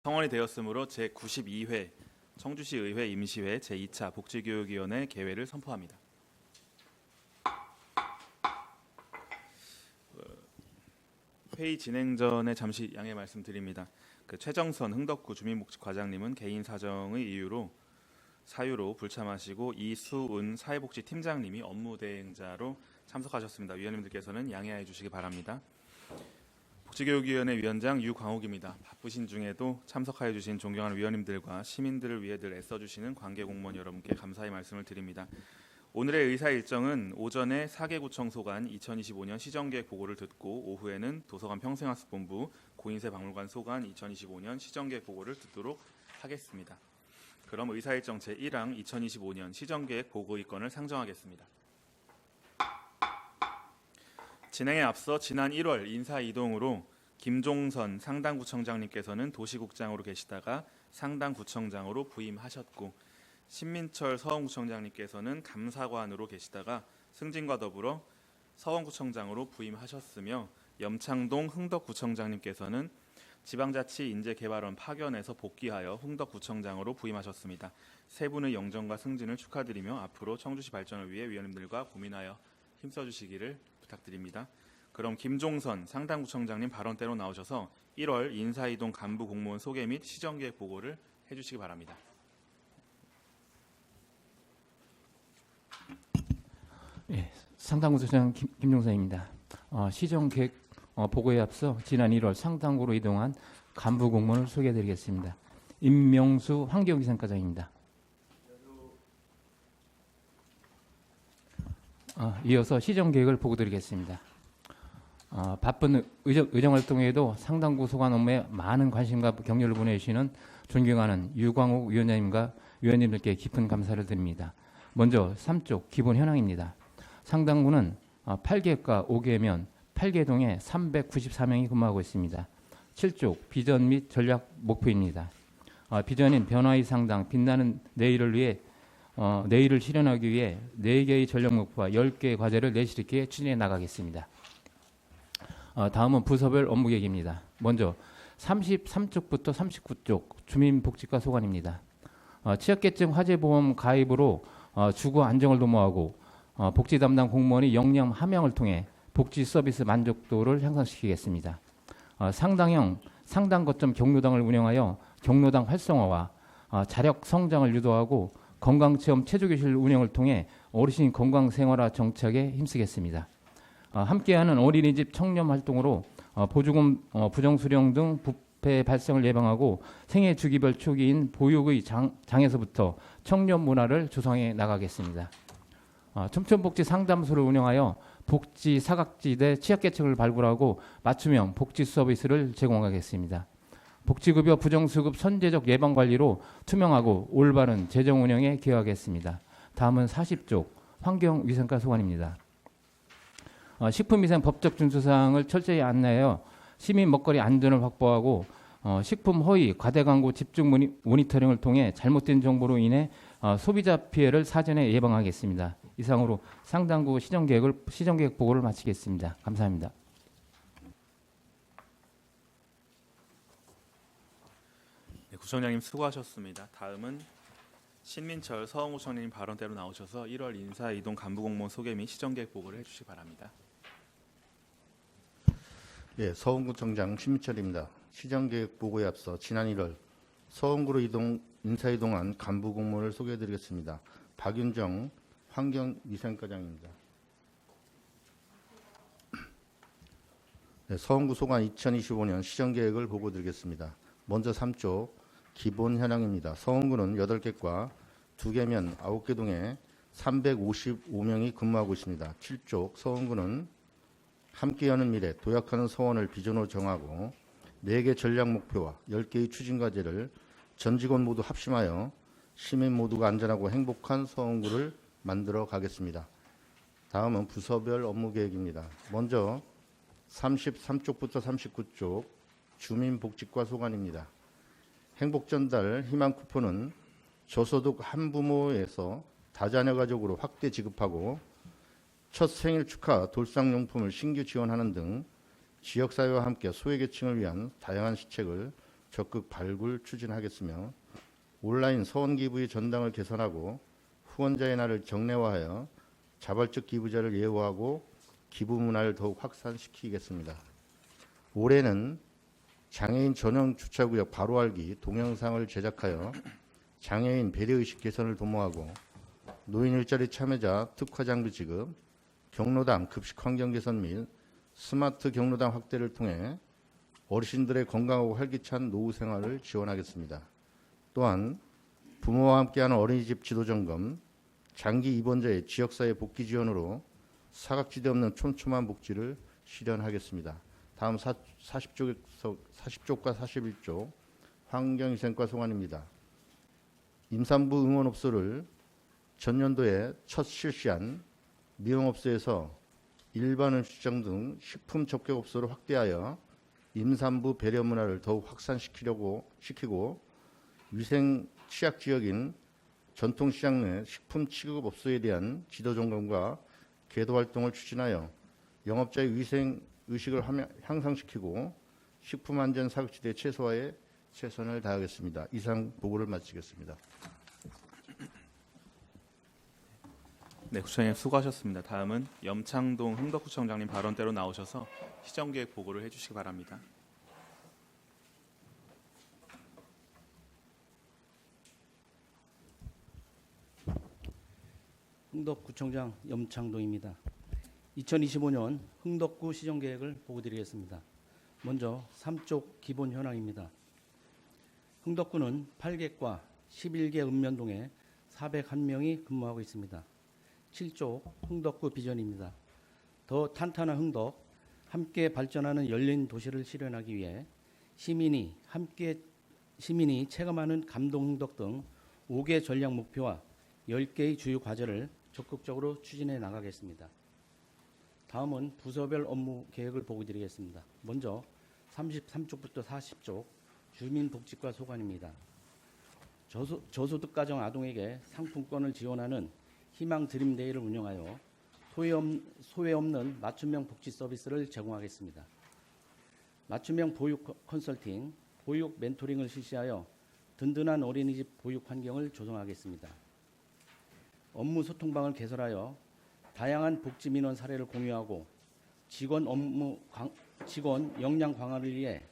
성원이 되었으므로 제92회 청주시 의회 임시회 제2차 복지교육위원회 개회를 선포합니다. 회의 진행 전에 잠시 양해 말씀드립니다. 최정선 흥덕구 주민복지과장님은 개인 사정의 사유로 불참하시고 이수은 사회복지팀장님이 업무대행자로 참석하셨습니다. 위원님들께서는 양해해 주시기 바랍니다. 복지교육위원회 위원장 유광옥입니다. 바쁘신 중에도 참석하여 주신 존경하는 위원님들과 시민들을 위해 늘 애써주시는 관계공무원 여러분께 감사의 말씀을 드립니다. 오늘의 의사 일정은 오전에 사개구청 소관 2025년 시정계획 보고를 듣고 오후에는 도서관 평생학습본부 고인세 박물관 소관 2025년 시정계획 보고를 듣도록 하겠습니다. 그럼 의사 일정 제1항 2025년 시정계획 보고의건을 상정하겠습니다. 진행에 앞서 지난 1월 인사이동으로 김종선 상당구청장님께서는 도시국장으로 계시다가 상당구청장으로 부임하셨고 신민철 서원구청장님께서는 감사관으로 계시다가 승진과 더불어 서원구청장으로 부임하셨으며 염창동 흥덕구청장님께서는 지방자치인재개발원 파견에서 복귀하여 흥덕구청장으로 부임하셨습니다. 세 분의 영전과 승진을 축하드리며 앞으로 청주시 발전을 위해 위원님들과 고민하여 힘써주시기를 부탁드립니다. 그럼 김종선 상당구청장님 발언대로 나오셔서 1월 인사이동 간부 공무원 소개 및 시정계획 보고를 해주시기 바랍니다. 예, 상당구청장 김종선입니다. 시정계획 보고에 앞서 지난 1월 상당구로 이동한 간부 공무원을 소개해드리겠습니다. 임명수 환경위생과장입니다. 이어서 시정계획을 보고드리겠습니다. 바쁜 의정활동에도 상당구 소관 업무에 많은 관심과 격려를 보내주시는 존경하는 유광옥 위원장님과 위원님들께 깊은 감사를 드립니다. 먼저 3쪽 기본 현황입니다. 상당구는 8개과 5개면 8개동에 394명이 근무하고 있습니다. 7쪽 비전 및 전략 목표입니다. 비전인 변화의 상당, 빛나는 내일을 위해 내일을 실현하기 위해 4개의 전략 목표와 10개의 과제를 내실 있게 추진해 나가겠습니다. 다음은 부서별 업무 계획입니다. 먼저 33쪽부터 39쪽 주민복지과 소관입니다. 취약계층 화재보험 가입으로 주거 안정을 도모하고 복지 담당 공무원의 역량 함양을 통해 복지 서비스 만족도를 향상시키겠습니다. 상당형 상당 거점 경로당을 운영하여 경로당 활성화와 자력 성장을 유도하고 건강체험 체조교실 운영을 통해 어르신 건강생활화 정착에 힘쓰겠습니다. 함께하는 어린이집 청년 활동으로 보조금 부정수령 등 부패 발생을 예방하고 생애 주기별 초기인 보육의 장에서부터 청년 문화를 조성해 나가겠습니다. 첨천복지 상담소를 운영하여 복지 사각지대 취약계층을 발굴하고 맞춤형 복지 서비스를 제공하겠습니다. 복지급여 부정수급 선제적 예방관리로 투명하고 올바른 재정 운영에 기여하겠습니다. 다음은 40쪽 환경위생과 소관입니다. 식품위생 법적 준수사항을 철저히 안내하여 시민 먹거리 안전을 확보하고 식품 허위, 과대 광고 집중 모니터링을 통해 잘못된 정보로 인해 소비자 피해를 사전에 예방하겠습니다. 이상으로 상당구 시정계획 보고를 마치겠습니다. 감사합니다. 네, 구청장님 수고하셨습니다. 다음은 신민철 서원구청장님 발언대로 나오셔서 1월 인사이동 간부공무원 소개 및 시정계획 보고를 해주시기 바랍니다. 예, 서원구청장 신민철입니다. 시정계획 보고에 앞서 지난 1월 서원구로 인사이동한 간부공무원을 소개해드리겠습니다. 박윤정 환경위생과장입니다. 네, 서원구 소관 2025년 시정계획을 보고드리겠습니다. 먼저 3쪽 기본 현황입니다. 서원구는 8개과 2개면 9개 동에 355명이 근무하고 있습니다. 7쪽 서원구는 함께 여는 미래, 도약하는 서원을 비전으로 정하고 4개 전략 목표와 10개의 추진 과제를 전 직원 모두 합심하여 시민 모두가 안전하고 행복한 서원구를 만들어 가겠습니다. 다음은 부서별 업무 계획입니다. 먼저 33쪽부터 39쪽 주민복지과 소관입니다. 행복전달 희망 쿠폰은 저소득 한부모에서 다자녀 가족으로 확대 지급하고 첫 생일 축하 돌상용품을 신규 지원하는 등 지역사회와 함께 소외계층을 위한 다양한 시책을 적극 발굴 추진하겠으며 온라인 서원 기부의 전당을 개선하고 후원자의 날을 정례화하여 자발적 기부자를 예우하고 기부 문화를 더욱 확산시키겠습니다. 올해는 장애인 전용 주차구역 바로 알기 동영상을 제작하여 장애인 배려의식 개선을 도모하고 노인 일자리 참여자 특화 장비 지급, 경로당 급식 환경 개선 및 스마트 경로당 확대를 통해 어르신들의 건강하고 활기찬 노후 생활을 지원하겠습니다. 또한 부모와 함께하는 어린이집 지도 점검, 장기 입원자의 지역사회 복귀 지원으로 사각지대 없는 촘촘한 복지를 실현하겠습니다. 다음 40쪽과 41쪽 환경위생과 소관입니다. 임산부 응원업소를 전년도에 첫 실시한 미용업소에서 일반 음식점 등 식품 접객업소를 확대하여 임산부 배려 문화를 더욱 확산시키고 위생 취약 지역인 전통시장 내 식품 취급업소에 대한 지도 점검과 계도 활동을 추진하여 영업자의 위생 의식을 향상시키고 식품 안전 사각지대 최소화에 최선을 다하겠습니다. 이상 보고를 마치겠습니다. 네, 구청장님 수고하셨습니다. 다음은 염창동 흥덕구청장님 발언대로 나오셔서 시정계획 보고를 해주시기 바랍니다. 흥덕구청장 염창동입니다. 2025년 흥덕구 시정계획을 보고드리겠습니다. 먼저 3쪽 기본 현황입니다. 흥덕구는 8개과 11개 읍면동에 401명이 근무하고 있습니다. 7쪽 흥덕구 비전입니다. 더 탄탄한 흥덕, 함께 발전하는 열린 도시를 실현하기 위해 시민이 체감하는 감동 흥덕 등 5개 전략 목표와 10개의 주요 과제를 적극적으로 추진해 나가겠습니다. 다음은 부서별 업무 계획을 보고드리겠습니다. 먼저 33쪽부터 40쪽 주민복지과 소관입니다. 저소득 가정 아동에게 상품권을 지원하는 희망 드림데이를 운영하여 소외 없는 맞춤형 복지 서비스를 제공하겠습니다. 맞춤형 보육 컨설팅, 보육 멘토링을 실시하여 든든한 어린이집 보육 환경을 조성하겠습니다. 업무 소통방을 개설하여 다양한 복지 민원 사례를 공유하고 직원 역량 강화를 위해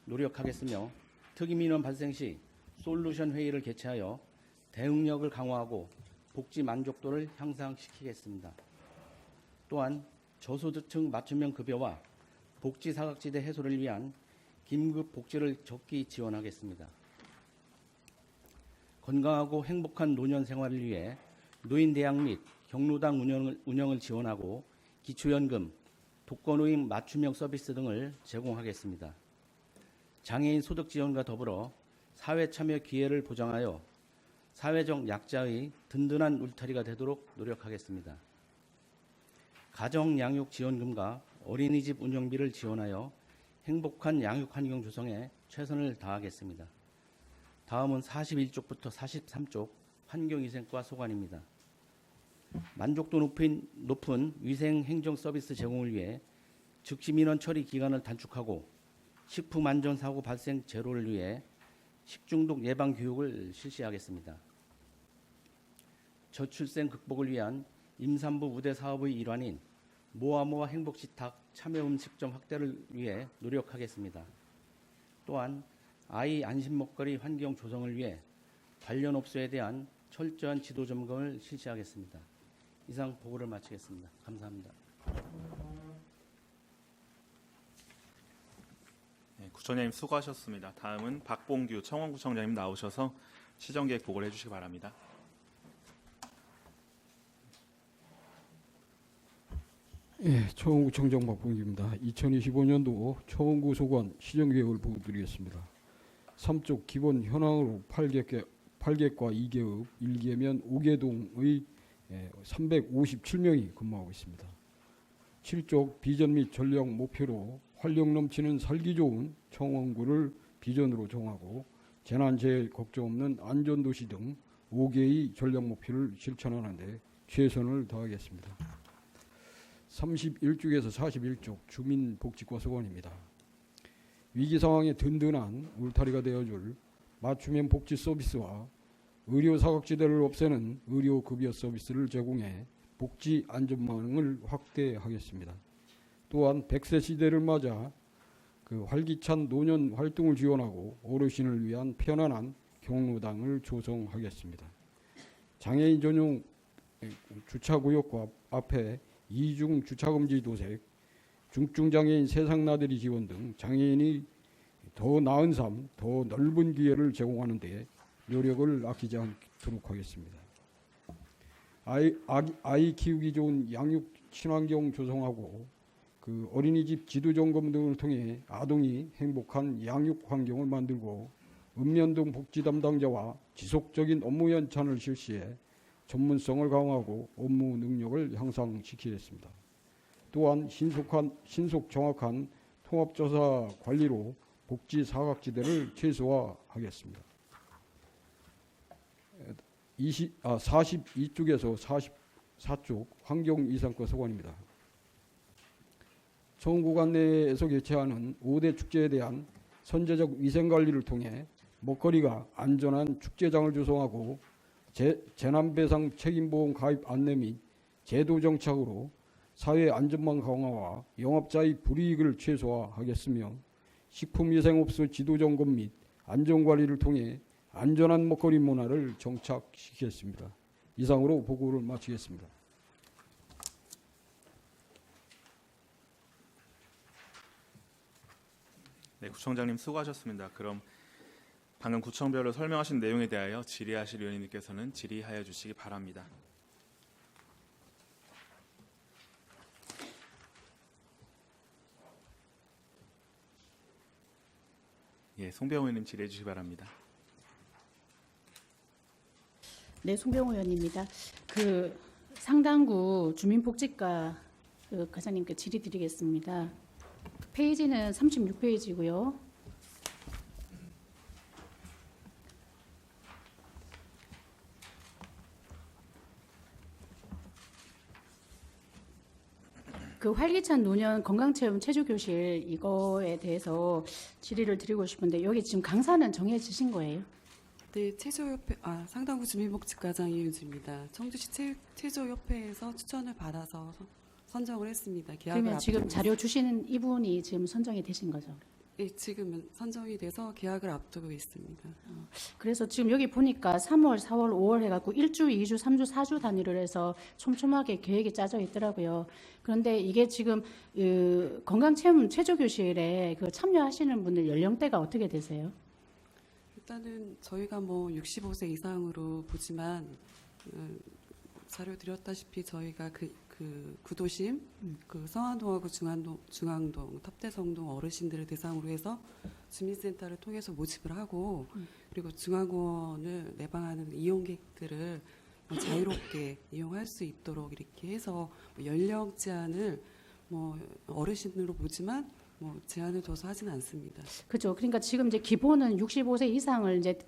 노력하겠으며 특이 민원 발생 시 솔루션 회의를 개최하여 대응력을 강화하고 복지 만족도를 향상시키겠습니다. 또한 저소득층 맞춤형 급여와 복지 사각지대 해소를 위한 긴급 복지를 적기 지원하겠습니다. 건강하고 행복한 노년 생활을 위해 노인 대학 및 경로당 운영을 지원하고 기초연금, 독거노인 맞춤형 서비스 등을 제공하겠습니다. 장애인 소득 지원과 더불어 사회 참여 기회를 보장하여 사회적 약자의 든든한 울타리가 되도록 노력하겠습니다. 가정 양육 지원금과 어린이집 운영비를 지원하여 행복한 양육 환경 조성에 최선을 다하겠습니다. 다음은 41쪽부터 43쪽 환경위생과 소관입니다. 만족도 높은 위생 행정 서비스 제공을 위해 즉시 민원 처리 기간을 단축하고 식품 안전 사고 발생 제로를 위해 식중독 예방 교육을 실시하겠습니다. 저출생 극복을 위한 임산부 우대 사업의 일환인 모아모아 행복식탁 참여 음식점 확대를 위해 노력하겠습니다. 또한 아이 안심 먹거리 환경 조성을 위해 관련 업소에 대한 철저한 지도 점검을 실시하겠습니다. 이상 보고를 마치겠습니다. 감사합니다. 네, 구청장님 수고하셨습니다. 다음은 박봉규 청원구청장님 나오셔서 시정계획 보고를 해주시기 바랍니다. 예, 청원구청장 박봉규입니다. 2025년도 청원구 소관 시정계획을 보고드리겠습니다. 3쪽 기본 현황으로 8개과 2개읍, 1개면 5개동의 357명이 근무하고 있습니다. 7쪽 비전 및 전략 목표로 활력 넘치는 살기 좋은 청원구를 비전으로 정하고 재난재해 걱정 없는 안전도시 등 5개의 전략 목표를 실천하는 데 최선을 다하겠습니다. 31쪽에서 41쪽 주민복지과 소관입니다. 위기 상황에 든든한 울타리가 되어줄 맞춤형 복지 서비스와 의료 사각지대를 없애는 의료 급여 서비스를 제공해 복지 안전망을 확대하겠습니다. 또한 100세 시대를 맞아 그 활기찬 노년 활동을 지원하고 어르신을 위한 편안한 경로당을 조성하겠습니다. 장애인 전용 주차구역 앞에 이중 주차금지 도색, 중증장애인 세상나들이 지원 등 장애인이 더 나은 삶, 더 넓은 기회를 제공하는 데 노력을 아끼지 않도록 하겠습니다. 아이 키우기 좋은 양육 친환경 조성하고 그 어린이집 지도 점검 등을 통해 아동이 행복한 양육 환경을 만들고 읍면동 복지 담당자와 지속적인 업무 연찬을 실시해 전문성을 강화하고 업무 능력을 향상시키겠습니다. 또한 신속 정확한 통합조사 관리로 복지 사각지대를 최소화하겠습니다. 42쪽에서 44쪽 환경이상권 소관입니다. 청구관 내에서 개최하는 5대 축제에 대한 선제적 위생관리를 통해 먹거리가 안전한 축제장을 조성하고 재난배상 책임보험 가입 안내 및 제도 정착으로 사회 안전망 강화와 영업자의 불이익을 최소화하겠으며 식품위생업소 지도 점검 및 안전관리를 통해 안전한 먹거리 문화를 정착시키겠습니다. 이상으로 보고를 마치겠습니다. 네, 구청장님 수고하셨습니다. 그럼 방금 구청별로 설명하신 내용에 대하여 질의하실 위원님께서는 질의하여 주시기 바랍니다. 예, 송병호 의원님 질의해 주시기 바랍니다. 네, 송병호 의원입니다. 그 상당구 주민복지과 과장님께 질의드리겠습니다. 페이지는 36페이지고요. 그 활기찬 노년 건강체험 체조교실 이거에 대해서 질의를 드리고 싶은데 여기 지금 강사는 정해지신 거예요? 네, 체조협회 상당구 주민복지과장 이윤주입니다. 청주시 체조협회에서 추천을 받아서 선정을 했습니다. 계약을 그러면 지금 앞두고 자료 주시는 이분이 지금 선정이 되신 거죠? 네, 지금은 선정이 돼서 계약을 앞두고 있습니다. 그래서 지금 여기 보니까 3월, 4월, 5월 해갖고 1주, 2주, 3주, 4주 단위로 해서 촘촘하게 계획이 짜져 있더라고요. 그런데 이게 지금 건강체험 체조교실에 그 참여하시는 분들 연령대가 어떻게 되세요? 일단은 저희가 뭐 65세 이상으로 보지만 자료 드렸다시피 저희가 그 구도심, 그 성안동하고 중앙동, 탑대성동 어르신들을 대상으로 해서 주민센터를 통해서 모집을 하고 그리고 중앙공원을 내방하는 이용객들을 자유롭게 이용할 수 있도록 이렇게 해서 연령 제한을 뭐 어르신으로 보지만 뭐 제한을 둬서 하지는 않습니다. 그죠. 그러니까 지금 이제 기본은 65세 이상을 이제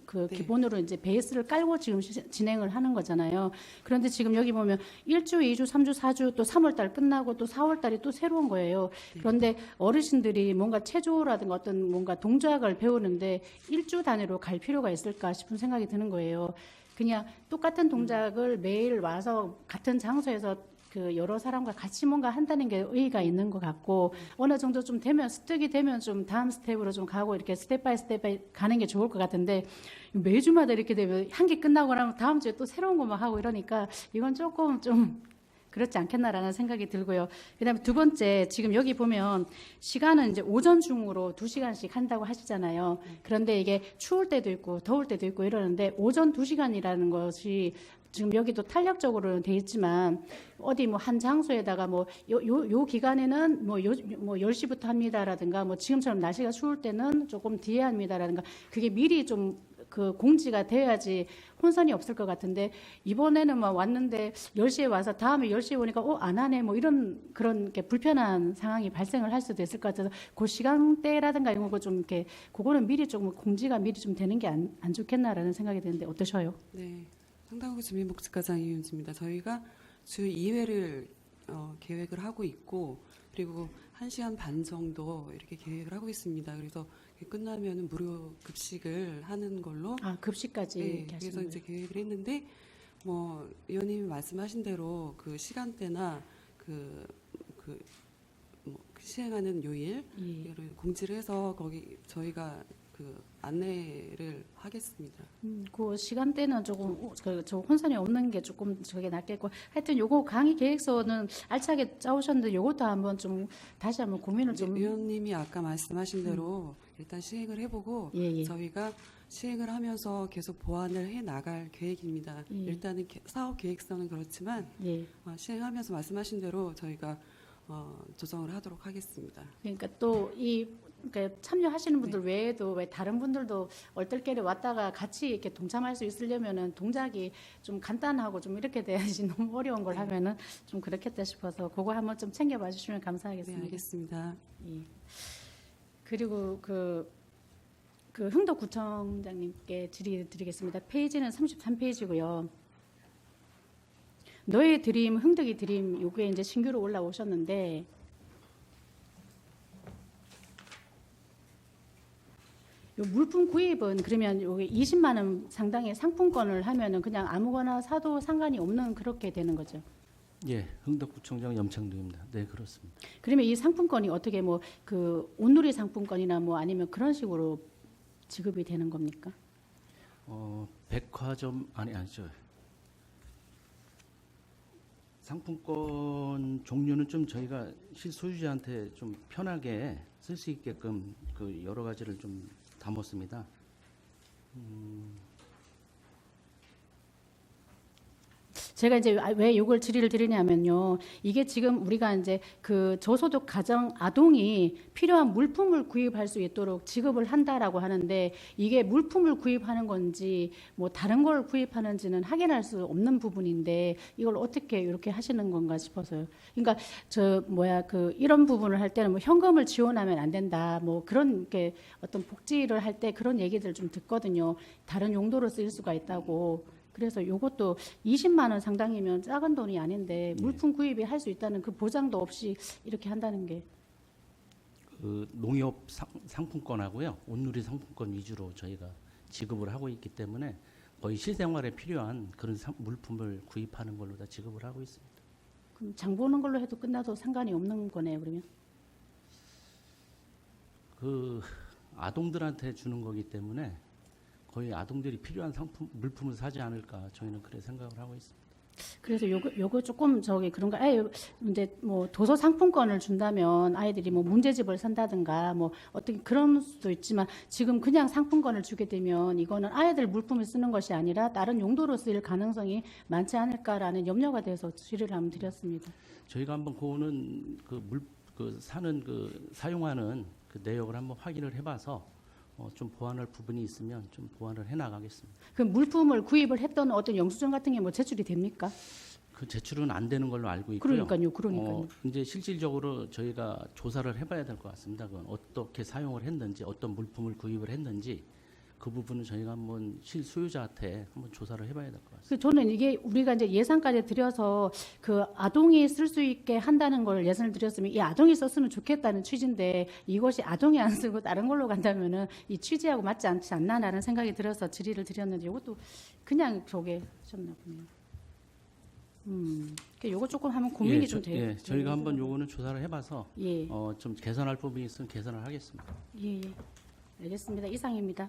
그 네. 기본으로 이제 베이스를 깔고 지금 진행을 하는 거잖아요. 그런데 지금 여기 보면 1주, 2주, 3주, 4주 또 3월 달 끝나고 또 4월 달이 또 새로운 거예요. 그런데 어르신들이 뭔가 체조라든가 어떤 뭔가 동작을 배우는데 1주 단위로 갈 필요가 있을까 싶은 생각이 드는 거예요. 그냥 똑같은 동작을 매일 와서 같은 장소에서 그 여러 사람과 같이 뭔가 한다는 게 의의가 있는 것 같고 어느 정도 좀 되면 습득이 되면 좀 다음 스텝으로 좀 가고 이렇게 스텝 바이 가는 게 좋을 것 같은데 매주마다 이렇게 되면 한 개 끝나고 나면 다음 주에 또 새로운 것만 하고 이러니까 이건 조금 좀 그렇지 않겠나라는 생각이 들고요. 그다음에 두 번째 지금 여기 보면 시간은 이제 오전 중으로 2시간씩 한다고 하시잖아요. 그런데 이게 추울 때도 있고 더울 때도 있고 이러는데 오전 2시간이라는 것이 지금 여기도 탄력적으로는 돼 있지만 어디 뭐 한 장소에다가 뭐 요 기간에는 뭐 10시부터 합니다라든가 뭐 지금처럼 날씨가 추울 때는 조금 뒤에 합니다라든가 그게 미리 좀 그 공지가 돼야지 혼선이 없을 것 같은데 이번에는 막 왔는데 10시에 와서 다음에 10시에 오니까 안 하네 뭐 이런 그런 이렇게 불편한 상황이 발생을 할 수도 있을 것 같아서 그 시간대라든가 이런 거 좀 이렇게 그거는 미리 좀 공지가 미리 좀 되는 게 안 좋겠나라는 생각이 드는데 어떠셔요? 네, 상당구 주민복지과장 이윤주입니다. 저희가 주 2회를 계획을 하고 있고 그리고 1시간 반 정도 이렇게 계획을 하고 있습니다. 그래서 끝나면 무료 급식을 하는 걸로. 아, 급식까지 네, 이렇게 하시는 그래서 이제 계획을 했는데 뭐 의원님이 말씀하신 대로 그 시간대나 뭐 시행하는 요일 예. 이를 공지를 해서 거기 저희가 그 안내를 하겠습니다. 그 시간대는 조금 저 혼선이 없는 게 조금 저게 낫겠고 하여튼 요거 강의 계획서는 알차게 짜오셨는데 요것도 한번 좀 다시 한번 고민을 좀 의원님이 아까 말씀하신 대로 일단 시행을 해보고 예, 예. 저희가 시행을 하면서 계속 보완을 해 나갈 계획입니다. 예. 일단은 사업 계획서는 그렇지만 예. 시행하면서 말씀하신 대로 저희가 조정을 하도록 하겠습니다. 그러니까 또 이 그러니까 참여하시는 분들 외에도 왜 다른 분들도 얼떨결에 왔다가 같이 이렇게 동참할 수 있으려면은 동작이 좀 간단하고 좀 이렇게 돼야지 너무 어려운 걸 하면은 좀 그렇겠다 싶어서 그거 한번 좀 챙겨봐 주시면 네, 감사하겠습니다. 알겠습니다. 예. 그리고 그 흥덕구청장님께 질의드리겠습니다. 페이지는 33페이지고요. 너의 드림, 흥덕이 드림, 요게 이제 신규로 올라오셨는데, 요 물품 구입은 그러면 요게 20만 원 상당의 상품권을 하면은 그냥 아무거나 사도 상관이 없는 그렇게 되는 거죠. 예, 흥덕구청장 염창동입니다. 네, 그렇습니다. 그러면 이 상품권이 어떻게 뭐 그 온누리 상품권이나 뭐 아니면 그런 식으로 지급이 되는 겁니까? 백화점 아니죠. 상품권 종류는 좀 저희가 실소유자한테 좀 편하게 쓸 수 있게끔 그 여러 가지를 좀 담았습니다. 제가 이제 왜 이걸 질의를 드리냐면요. 이게 지금 우리가 이제 그 저소득 가정 아동이 필요한 물품을 구입할 수 있도록 지급을 한다라고 하는데 이게 물품을 구입하는 건지 뭐 다른 걸 구입하는지는 확인할 수 없는 부분인데 이걸 어떻게 이렇게 하시는 건가 싶어서요. 그러니까 이런 부분을 할 때는 뭐 현금을 지원하면 안 된다. 뭐 그런 게 어떤 복지를 할 때 그런 얘기들 좀 듣거든요. 다른 용도로 쓰일 수가 있다고. 그래서 이것도 20만 원 상당이면 작은 돈이 아닌데 물품 구입이 할 수 있다는 그 보장도 없이 이렇게 한다는 게 그 농협 상품권하고요, 온누리 상품권 위주로 저희가 지급을 하고 있기 때문에 거의 실생활에 필요한 그런 물품을 구입하는 걸로 다 지급을 하고 있습니다. 그럼 장 보는 걸로 해도 끝나도 상관이 없는 거네요. 그러면 그 아동들한테 주는 거기 때문에 거의 아동들이 필요한 물품을 사지 않을까 저희는 그렇게 생각을 하고 있습니다. 그래서 요거 조금 그런가 이제 뭐 도서 상품권을 준다면 아이들이 뭐 문제집을 산다든가 뭐 어떤 그런 수도 있지만 지금 그냥 상품권을 주게 되면 이거는 아이들 물품을 쓰는 것이 아니라 다른 용도로 쓰일 가능성이 많지 않을까라는 염려가 돼서 질의를 한번 드렸습니다. 저희가 한번 그거는 사용하는 그 내역을 한번 확인을 해봐서 좀 보완할 부분이 있으면 좀 보완을 해나가겠습니다. 그 물품을 구입을 했던 어떤 영수증 같은 게 뭐 제출이 됩니까? 그 제출은 안 되는 걸로 알고 있고요. 그러니까요. 이제 실질적으로 저희가 조사를 해봐야 될 것 같습니다. 그건 어떻게 사용을 했는지, 어떤 물품을 구입을 했는지 그 부분은 저희가 한번 실소유자한테 한번 조사를 해봐야 될 것 같습니다. 저는 이게 우리가 이제 예산까지 들여서 그 아동이 쓸 수 있게 한다는 걸 예산을 들였으면 이 아동이 썼으면 좋겠다는 취지인데 이것이 아동이 안 쓰고 다른 걸로 간다면은 이 취지하고 맞지 않지 않나라는 생각이 들어서 질의를 드렸는데 이것도 그냥 저게 하셨나 보네요. 요거 조금 한번 고민이 좀 돼요. 예, 저희가 한번 요거는 조사를 해봐서 예. 좀 개선할 부분이 있으면 개선을 하겠습니다. 예. 알겠습니다. 이상입니다.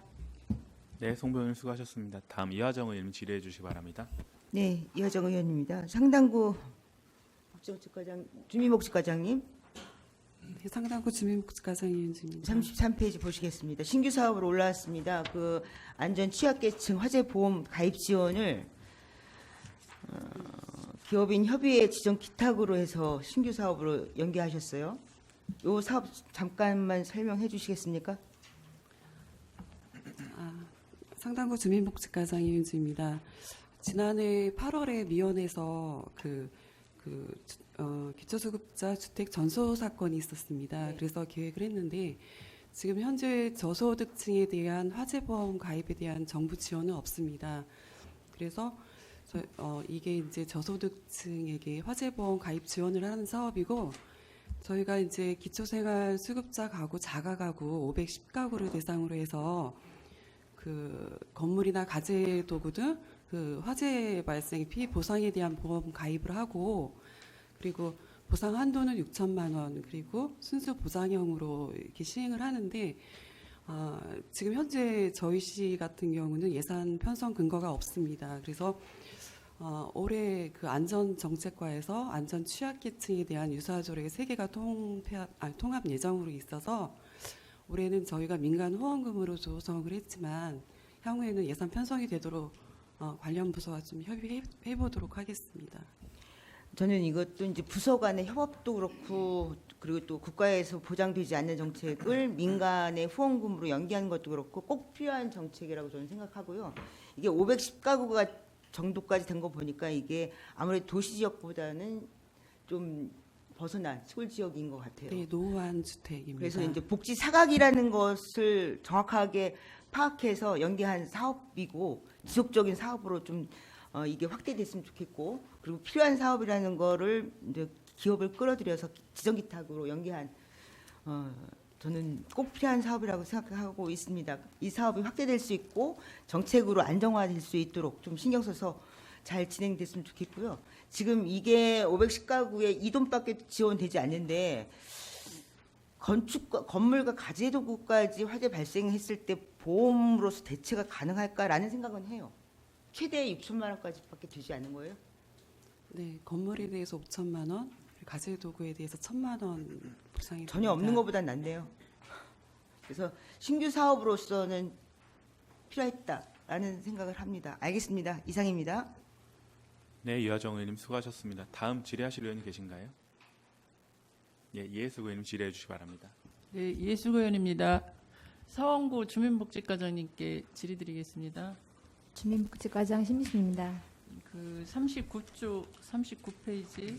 네, 송보 의원님 수고하셨습니다. 다음 이화정 의원님 질의해 주시기 바랍니다. 네, 이화정 의원입니다. 상당구 주민복지과장님 네, 상당구 주민복지과장 이은주입니다. 33페이지 보시겠습니다. 신규 사업으로 올라왔습니다. 그 안전 취약계층 화재보험 가입 지원을 기업인 협의회 지정 기탁으로 해서 신규 사업으로 연계하셨어요. 이 사업 잠깐만 설명해 주시겠습니까? 상당구 주민복지과장 이은주입니다. 지난해 8월에 미원에서 기초수급자 주택 전소 사건이 있었습니다. 네. 그래서 계획을 했는데 지금 현재 저소득층에 대한 화재보험 가입에 대한 정부 지원은 없습니다. 그래서 이게 이제 저소득층에게 화재보험 가입 지원을 하는 사업이고 저희가 이제 기초생활 수급자 가구, 자가 가구 510가구를 대상으로 해서 그 건물이나 가재 도구 등 그 화재 발생 피해 보상에 대한 보험 가입을 하고, 그리고 보상 한도는 6천만 원, 그리고 순수 보장형으로 이렇게 시행을 하는데, 지금 현재 저희 시 같은 경우는 예산 편성 근거가 없습니다. 그래서 올해 그 안전정책과에서 안전 취약계층에 대한 유사 조례 3개가 통합 예정으로 있어서 올해는 저희가 민간 후원금으로 조성을 했지만 향후에는 예산 편성이 되도록 관련 부서와 좀 협의해 보도록 하겠습니다. 저는 이것도 이제 부서 간의 협업도 그렇고, 그리고 또 국가에서 보장되지 않는 정책을 민간의 후원금으로 연계하는 것도 그렇고 꼭 필요한 정책이라고 저는 생각하고요. 이게 510가구가 정도까지 된 거 보니까 이게 아무래도 도시 지역보다는 좀 벗어난 시골 지역인 것 같아요. 네, 노후한 주택입니다. 그래서 이제 복지 사각이라는 것을 정확하게 파악해서 연계한 사업이고 지속적인 사업으로 좀 이게 확대됐으면 좋겠고, 그리고 필요한 사업이라는 거를 이제 기업을 끌어들여서 지정기탁으로 연계한 저는 꼭 필요한 사업이라고 생각하고 있습니다. 이 사업이 확대될 수 있고 정책으로 안정화될 수 있도록 좀 신경 써서 잘 진행됐으면 좋겠고요. 지금 이게 510가구에 이 돈밖에 지원되지 않는데 건물과 가재도구까지 화재 발생했을 때 보험으로서 대체가 가능할까라는 생각은 해요. 최대 6천만 원까지밖에 되지 않는 거예요? 네, 건물에 대해서 5천만 원, 가재 도구에 대해서 1,000만 원 보상이 전혀 됩니다. 없는 것보단 낫네요. 그래서 신규 사업으로서는 필요했다라는 생각을 합니다. 알겠습니다. 이상입니다. 네, 이화정 의원님 수고하셨습니다. 다음 질의하실 의원이 계신가요? 예, 이해숙 의원님 질의해 주시기 바랍니다. 네, 이해숙 의원입니다. 서원구 주민복지과장님께 질의드리겠습니다. 주민복지과장 심희순입니다. 그 39조 39페이지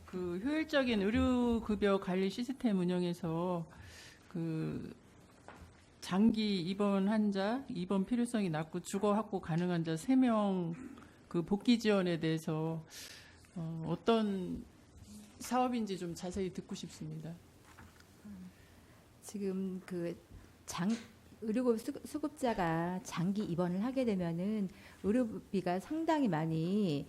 그 효율적인 의료급여 관리 시스템 운영에서 그 장기 입원 환자, 입원 필요성이 낮고 주거 확보 가능한 환자 3명 그 복귀 지원에 대해서 어떤 사업인지 좀 자세히 듣고 싶습니다. 지금 그 의료급 수급자가 장기 입원을 하게 되면은 의료비가 상당히 많이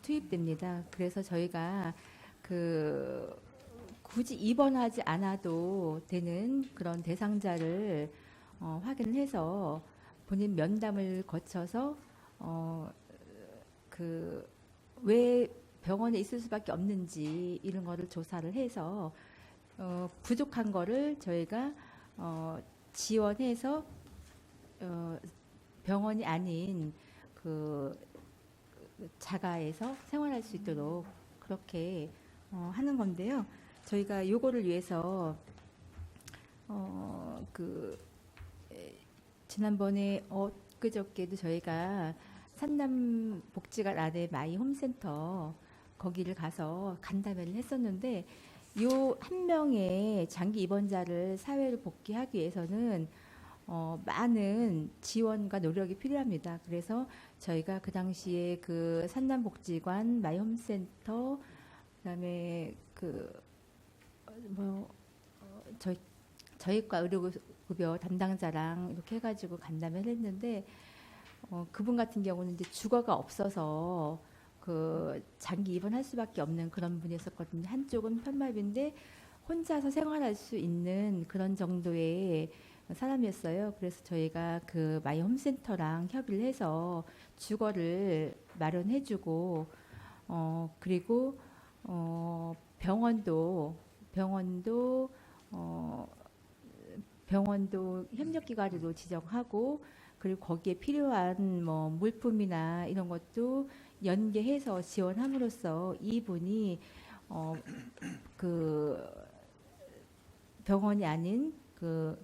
투입됩니다. 그래서 저희가 그 굳이 입원하지 않아도 되는 그런 대상자를 확인해서 본인 면담을 거쳐서 그 왜 병원에 있을 수밖에 없는지 이런 거를 조사를 해서 부족한 거를 저희가 지원해서 병원이 아닌 그 자가에서 생활할 수 있도록 그렇게 하는 건데요. 저희가 요거를 위해서 지난번에 엊그저께도 저희가 산남 복지관 안에 마이 홈센터 거기를 가서 간담회를 했었는데 요 한 명의 장기 입원자를 사회로 복귀하기 위해서는 많은 지원과 노력이 필요합니다. 그래서 저희가 그 당시에 그 산남복지관 마이홈센터 그다음에 저희과 의료급여 담당자랑 이렇게 해가지고 간담회를 했는데 그분 같은 경우는 이제 주거가 없어서 그 장기 입원할 수밖에 없는 그런 분이었었거든요. 한쪽은 편마비인데 혼자서 생활할 수 있는 그런 정도의 사람이었어요. 그래서 저희가 그 마이 홈센터랑 협의를 해서 주거를 마련해주고 그리고 병원도 협력기관으로 지정하고 그리고 거기에 필요한 뭐 물품이나 이런 것도 연계해서 지원함으로써 이분이 그 병원이 아닌 그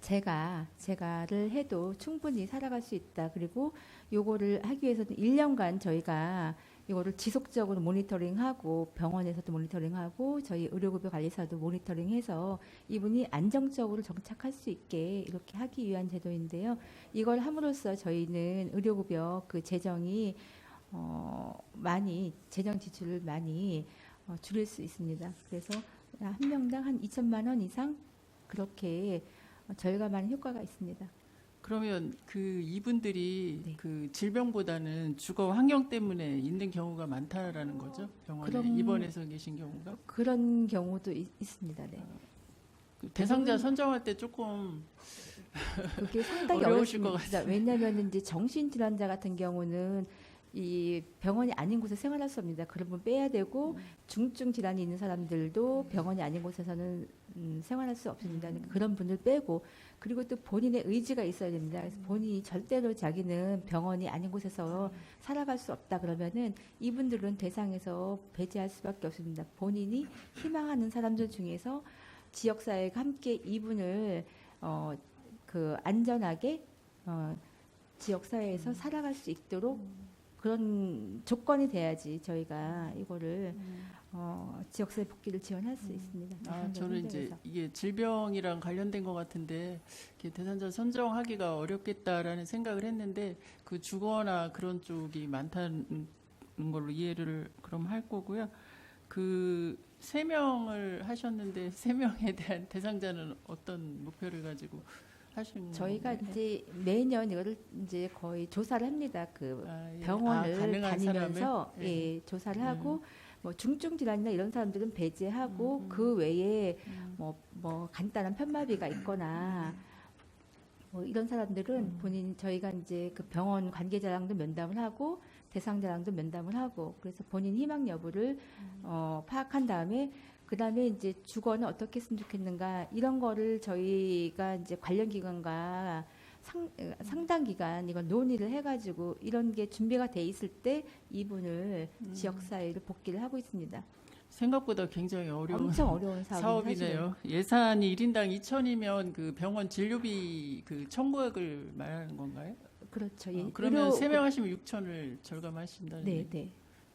제가를 해도 충분히 살아갈 수 있다. 그리고 요거를 하기 위해서는 1년간 저희가 이거를 지속적으로 모니터링하고 병원에서도 모니터링하고 저희 의료급여 관리사도 모니터링해서 이분이 안정적으로 정착할 수 있게 이렇게 하기 위한 제도인데요. 이걸 함으로써 저희는 의료급여 그 재정이 많이 재정 지출을 많이 줄일 수 있습니다. 그래서 한 명당 한 2천만 원 이상 그렇게 절감하는 효과가 있습니다. 그러면 그 이분들이 네. 그 질병보다는 주거 환경 때문에 있는 경우가 많다라는 거죠? 병원에 그럼- 입원해서 계신 경우가? 그런 경우도 있습니다. 네. 그 대상자 선정할 때 조금 그게 상당히 어려우실 것 어렵습니다. 왜냐하면 이제 정신질환자 같은 경우는 이 병원이 아닌 곳에 생활할 수 없습니다. 그런 분 빼야 되고 중증 질환이 있는 사람들도 병원이 아닌 곳에서는 생활할 수 없습니다. 그러니까 그런 분들 빼고 그리고 또 본인의 의지가 있어야 됩니다. 그래서 본인이 절대로 자기는 병원이 아닌 곳에서 살아갈 수 없다 그러면은 이분들은 대상에서 배제할 수밖에 없습니다. 본인이 희망하는 사람들 중에서 지역사회가 함께 이분을 그 안전하게 지역사회에서 살아갈 수 있도록 그런 조건이 돼야지 저희가 이거를 지역사회 복귀를 지원할 수 있습니다. 저는 이제 이게 질병이랑 관련된 것 같은데 이렇게 대상자 선정하기가 어렵겠다라는 생각을 했는데 그 주거나 그런 쪽이 많다는 걸로 이해를 그럼 할 거고요. 그 3명을 하셨는데 3명에 대한 대상자는 어떤 목표를 가지고 하시는 저희가 건가요? 이제 매년 이거를 이제 거의 조사를 합니다. 그 예. 병원을 가능한 다니면서 사람을? 예, 조사를 하고 뭐 중증 질환이나 이런 사람들은 배제하고 그 외에 뭐 간단한 편마비가 있거나 뭐 이런 사람들은 본인 저희가 이제 그 병원 관계자랑도 면담을 하고 대상자랑도 면담을 하고 그래서 본인 희망 여부를 파악한 다음에 그다음에 이제 주거는 어떻게 했으면 좋겠는가 이런 거를 저희가 이제 관련 기관과 상당 기간 이걸 논의를 해가지고 이런 게 준비가 돼 있을 때 이분을 지역사회로 복귀를 하고 있습니다. 생각보다 굉장히 어려운 엄청 어려운 사업이네요. 예산이 1인당 2천이면 그 병원 진료비 그 청구액을 말하는 건가요? 그렇죠. 그러면 3명 하시면 6천을 절감하신다는 네, 얘기. 네.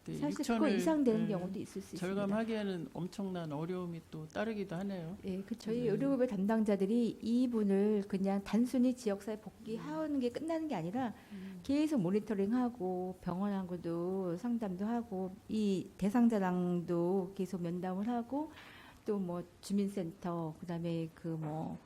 네, 사실 그거 6천을, 이상 되는 경우도 있을 수 있습니다. 절감하기에는 엄청난 어려움이 또 따르기도 하네요. 예, 그 저희 의료급여 담당자들이 이분을 그냥 단순히 지역사회 복귀하는 게 끝나는 게 아니라 계속 모니터링하고 병원하고도 상담도 하고 이 대상자랑도 계속 면담을 하고 또 뭐 주민센터 그다음에 그 뭐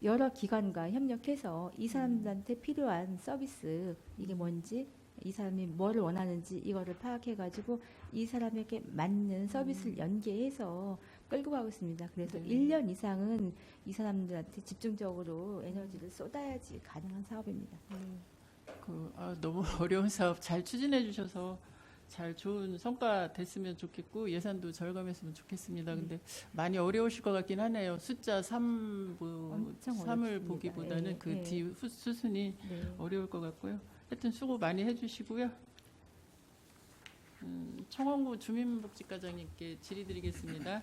여러 기관과 협력해서 이 사람들한테 필요한 서비스 이게 뭔지 이 사람이 뭐를 원하는지 이거를 파악해가지고 이 사람에게 맞는 서비스를 연계해서 끌고 가고 있습니다. 그래서 1년 이상은 이 사람들한테 집중적으로 에너지를 쏟아야지 가능한 사업입니다. 너무 어려운 사업 잘 추진해 주셔서 잘 좋은 성과 됐으면 좋겠고 예산도 절감했으면 좋겠습니다. 근데 많이 어려우실 것 같긴 하네요. 숫자 3을 어렵습니다. 보기보다는 예, 그 예. 뒤 수순이 네. 어려울 것 같고요. 하여튼 수고 많이 해주시고요. 청원구 주민복지과장님께 질의드리겠습니다.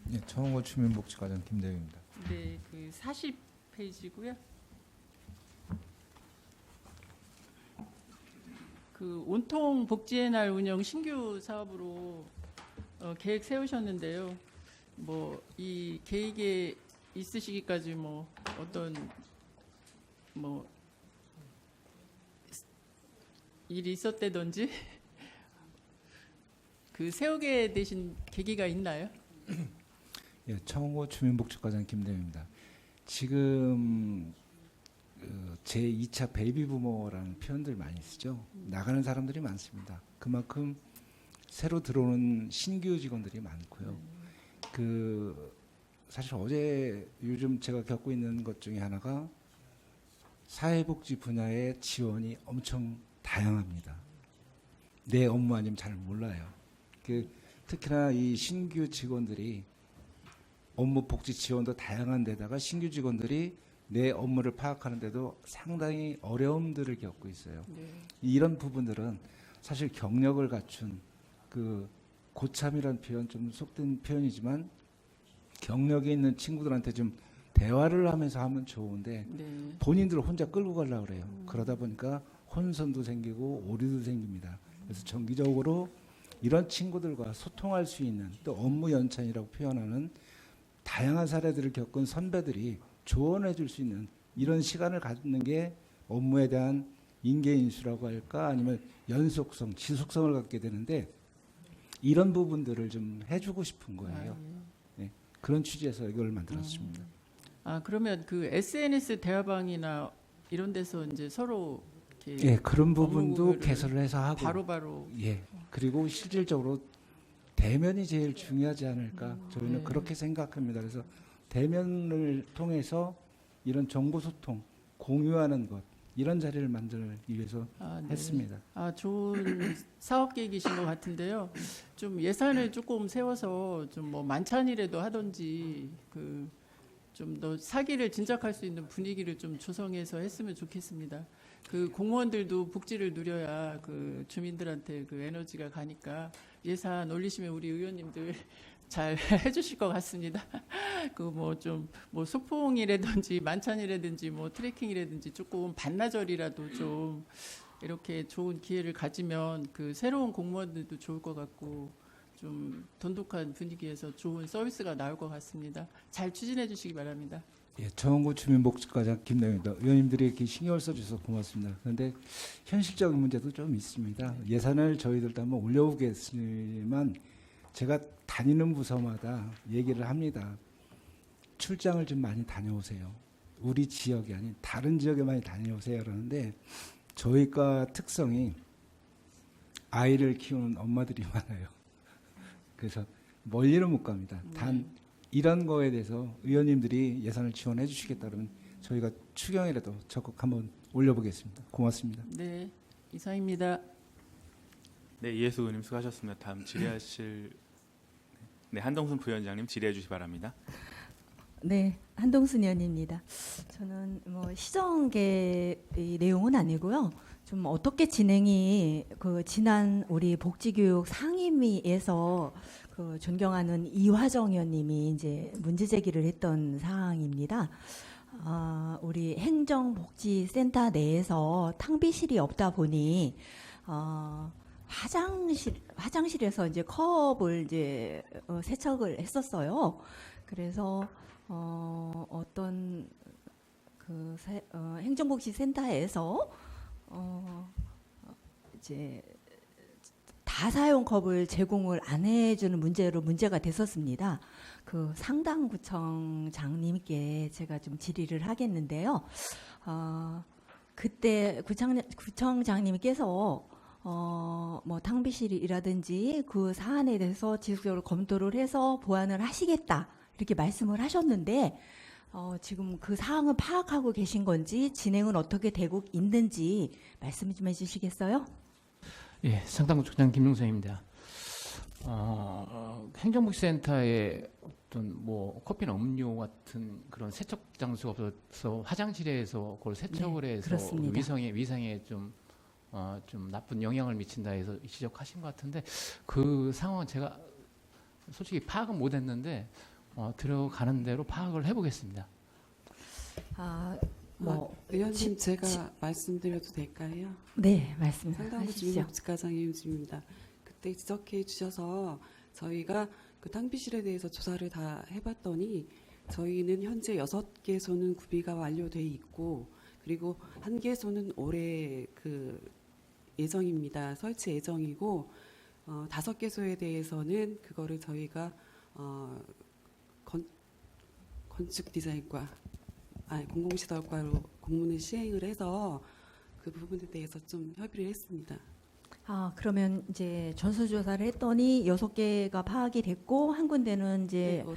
네, 청원구 주민복지과장 김대휘입니다. 네, 그 40페이지고요. 그 온통 복지의 날 운영 신규 사업으로 계획 세우셨는데요. 뭐 이 계획에 있으시기까지 뭐 어떤 뭐 일이 있었다든지 그 세우게 되신 계기가 있나요? 예, 청원구 주민복지과장 김대휘입니다. 지금 제2차 베이비부머라는 표현들 많이 쓰죠. 나가는 사람들이 많습니다. 그만큼 새로 들어오는 신규 직원들이 많고요. 사실 어제 요즘 제가 겪고 있는 것 중에 하나가 사회복지 분야의 지원이 엄청 다양합니다. 내 업무 아니면 잘 몰라요. 특히나 이 신규 직원들이 업무 복지 지원도 다양한 데다가 신규 직원들이 내 업무를 파악하는데도 상당히 어려움들을 겪고 있어요. 이런 부분들은 사실 경력을 갖춘 고참이라는 표현 좀 속된 표현이지만 경력이 있는 친구들한테 좀 대화를 하면서 하면 좋은데 네. 본인들 혼자 끌고 가려고 그래요. 그러다 보니까 혼선도 생기고 오류도 생깁니다. 그래서 정기적으로 이런 친구들과 소통할 수 있는, 또 업무 연찬이라고 표현하는 다양한 사례들을 겪은 선배들이 조언해 줄 수 있는 이런 시간을 갖는 게 업무에 대한 인계인수라고 할까, 아니면 연속성, 지속성을 갖게 되는데, 이런 부분들을 좀 해주고 싶은 거예요. 네, 그런 취지에서 이걸 만들었습니다. 그러면 그 SNS 대화방이나 이런 데서 이제 서로 이렇게 예, 그런 부분도 업무를 개설을 해서 하고, 바로바로 예, 그리고 실질적으로 대면이 제일 중요하지 않을까, 저희는 네. 그렇게 생각합니다. 그래서 대면을 통해서 이런 정보 소통, 공유하는 것, 이런 자리를 만들기 위해서 네. 했습니다. 좋은 사업 계획이신 것 같은데요. 좀 예산을 조금 세워서 좀 뭐 만찬이라도 하든지 그 좀 더 사기를 진작할 수 있는 분위기를 좀 조성해서 했으면 좋겠습니다. 그 공무원들도 복지를 누려야 그 주민들한테 그 에너지가 가니까 예산 올리시면 우리 의원님들 잘 해주실 것 같습니다. 그 뭐 좀 뭐 소풍이라든지 만찬이라든지 뭐 트레킹이라든지 조금 반나절이라도 좀 이렇게 좋은 기회를 가지면 그 새로운 공무원들도 좋을 것 같고 좀 돈독한 분위기에서 좋은 서비스가 나올 것 같습니다. 잘 추진해 주시기 바랍니다. 예, 정원구 주민복지과장 김동입니다. 의원님들이 이렇게 신경을 써주셔서 고맙습니다. 그런데 현실적인 문제도 좀 있습니다. 예산을 저희들도 한번 올려보겠지만 제가 다니는 부서마다 얘기를 합니다. 출장을 좀 많이 다녀오세요. 우리 지역이 아닌 다른 지역에 많이 다녀오세요. 그러는데 저희과 특성이 아이를 키우는 엄마들이 많아요. 그래서 멀리는 못 갑니다. 단 이런 거에 대해서 의원님들이 예산을 지원해 주시겠다 그러면 저희가 추경이라도 적극 한번 올려보겠습니다. 고맙습니다. 네, 이상입니다. 네, 이해수 의원님 수고하셨습니다. 다음 질의하실 한동순 부위원장님 질의해 주시기 바랍니다. 네, 한동순 의원입니다. 저는 뭐 시정계의 내용은 아니고요. 좀 어떻게 진행이 그 지난 우리 복지교육 상임위에서 그 존경하는 이화정 의원님이 이제 문제 제기를 했던 사항입니다. 우리 행정복지센터 내에서 탕비실이 없다 보니 화장실에서 이제 컵을 이제 세척을 했었어요. 그래서 어떤 그 행정복지센터에서 이제 다사용 컵을 제공을 안 해주는 문제가 됐었습니다. 그 상당구청장님께 제가 좀 질의를 하겠는데요. 그때 구청장님께서 뭐 탕비실이라든지 그 사안에 대해서 지속적으로 검토를 해서 보완을 하시겠다 이렇게 말씀을 하셨는데 지금 그 사항은 파악하고 계신 건지 진행은 어떻게 되고 있는지 말씀 좀 해주시겠어요? 예, 상당구청장 김용선입니다. 행정복지센터에 어떤 뭐 커피나 음료 같은 그런 세척 장소가 없어서 화장실에서 그걸 세척을 네, 해서 그렇습니다. 위상에 좀 나쁜 영향을 미친다 해서 지적하신 것 같은데 그 상황은 제가 솔직히 파악은 못했는데 들어가는 대로 파악을 해보겠습니다. 의원님 제가 말씀드려도 될까요? 네, 말씀 상당구 하십시오. 주민복지과장 이은주입니다. 그때 지적해 주셔서 저희가 그 탕비실에 대해서 조사를 다 해봤더니 저희는 현재 6개소는 구비가 완료돼 있고 그리고 1개소는 올해 그 예정입니다. 설치 예정이고 5개소에 대해서는 그거를 저희가 건축 디자인과 공공시설과로 공문을 시행을 해서 그 부분에 대해서 좀 협의를 했습니다. 그러면 이제 전수조사를 했더니 6개가 파악이 됐고 한 군데는 이제 네,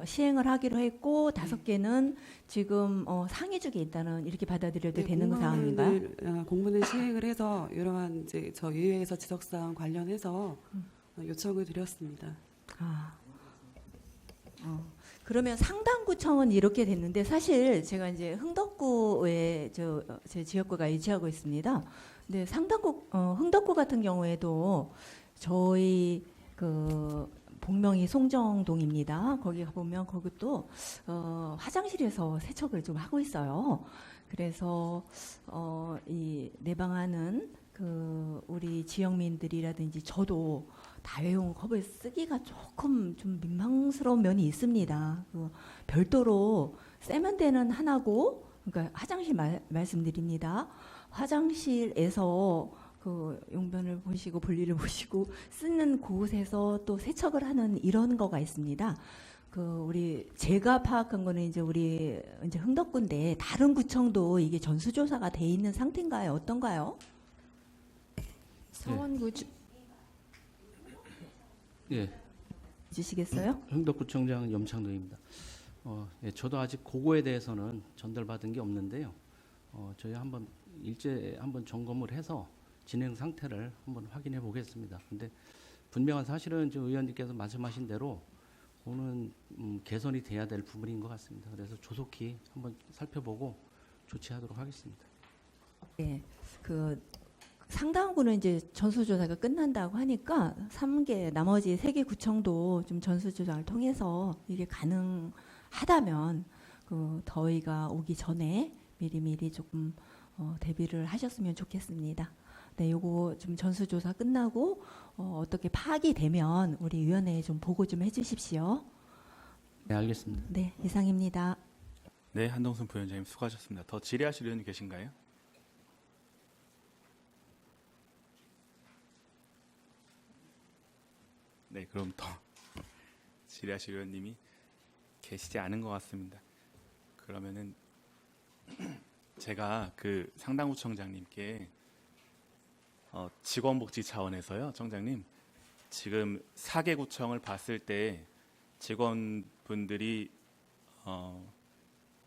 시행을 하기로 했고 5개는 지금 상의 중에 있다는 이렇게 받아들여도 되는 상황인가요? 공문을 시행을 해서 이러한 이제 저 의회에서 지적사항 관련해서 요청을 드렸습니다. 그러면 상당구청은 이렇게 됐는데 사실 제가 이제 흥덕구에 제 지역구가 위치하고 있습니다. 근데 흥덕구 같은 경우에도 저희 그 본명이 송정동입니다. 거기 가보면 거기도 화장실에서 세척을 좀 하고 있어요. 그래서 이 내방하는 그 우리 지역민들이라든지 저도 다회용 컵을 쓰기가 조금 좀 민망스러운 면이 있습니다. 그 별도로 세면대는 하나고, 그러니까 화장실 말씀드립니다. 화장실에서 그 용변을 보시고 볼일을 보시고 쓰는 곳에서 또 세척을 하는 이런 거가 있습니다. 그 우리 제가 파악한 거는 이제 우리 이제 흥덕구인데 다른 구청도 이게 전수조사가 돼 있는 상태인가요? 어떤가요? 서원구 예, 주시겠어요? 흥덕구청장 염창동입니다. 예, 저도 아직 그거에 대해서는 전달받은 게 없는데요. 저희 한번 일제 한번 점검을 해서 진행 상태를 한번 확인해 보겠습니다. 근데 분명한 사실은 지금 의원님께서 말씀하신 대로 오는 개선이 돼야 될 부분인 것 같습니다. 그래서 조속히 한번 살펴보고 조치하도록 하겠습니다. 네, 그 상당구는 이제 전수조사가 끝난다고 하니까 3개 나머지 3개 구청도 좀 전수조사를 통해서 이게 가능하다면 그 더위가 오기 전에 미리미리 조금 대비를 하셨으면 좋겠습니다. 네, 요거 좀 전수조사 끝나고 어떻게 파악이 되면 우리 위원회에 좀 보고 좀 해주십시오. 네, 알겠습니다. 네, 이상입니다. 네, 한동순 부위원장님 수고하셨습니다. 더 질의하실 의원님 계신가요? 네, 그럼 더 질의하실 의원님이 계시지 않은 것 같습니다. 그러면은 제가 그 상당구청장님께 직원복지 차원에서요, 청장님, 지금 4개 구청을 봤을 때 직원분들이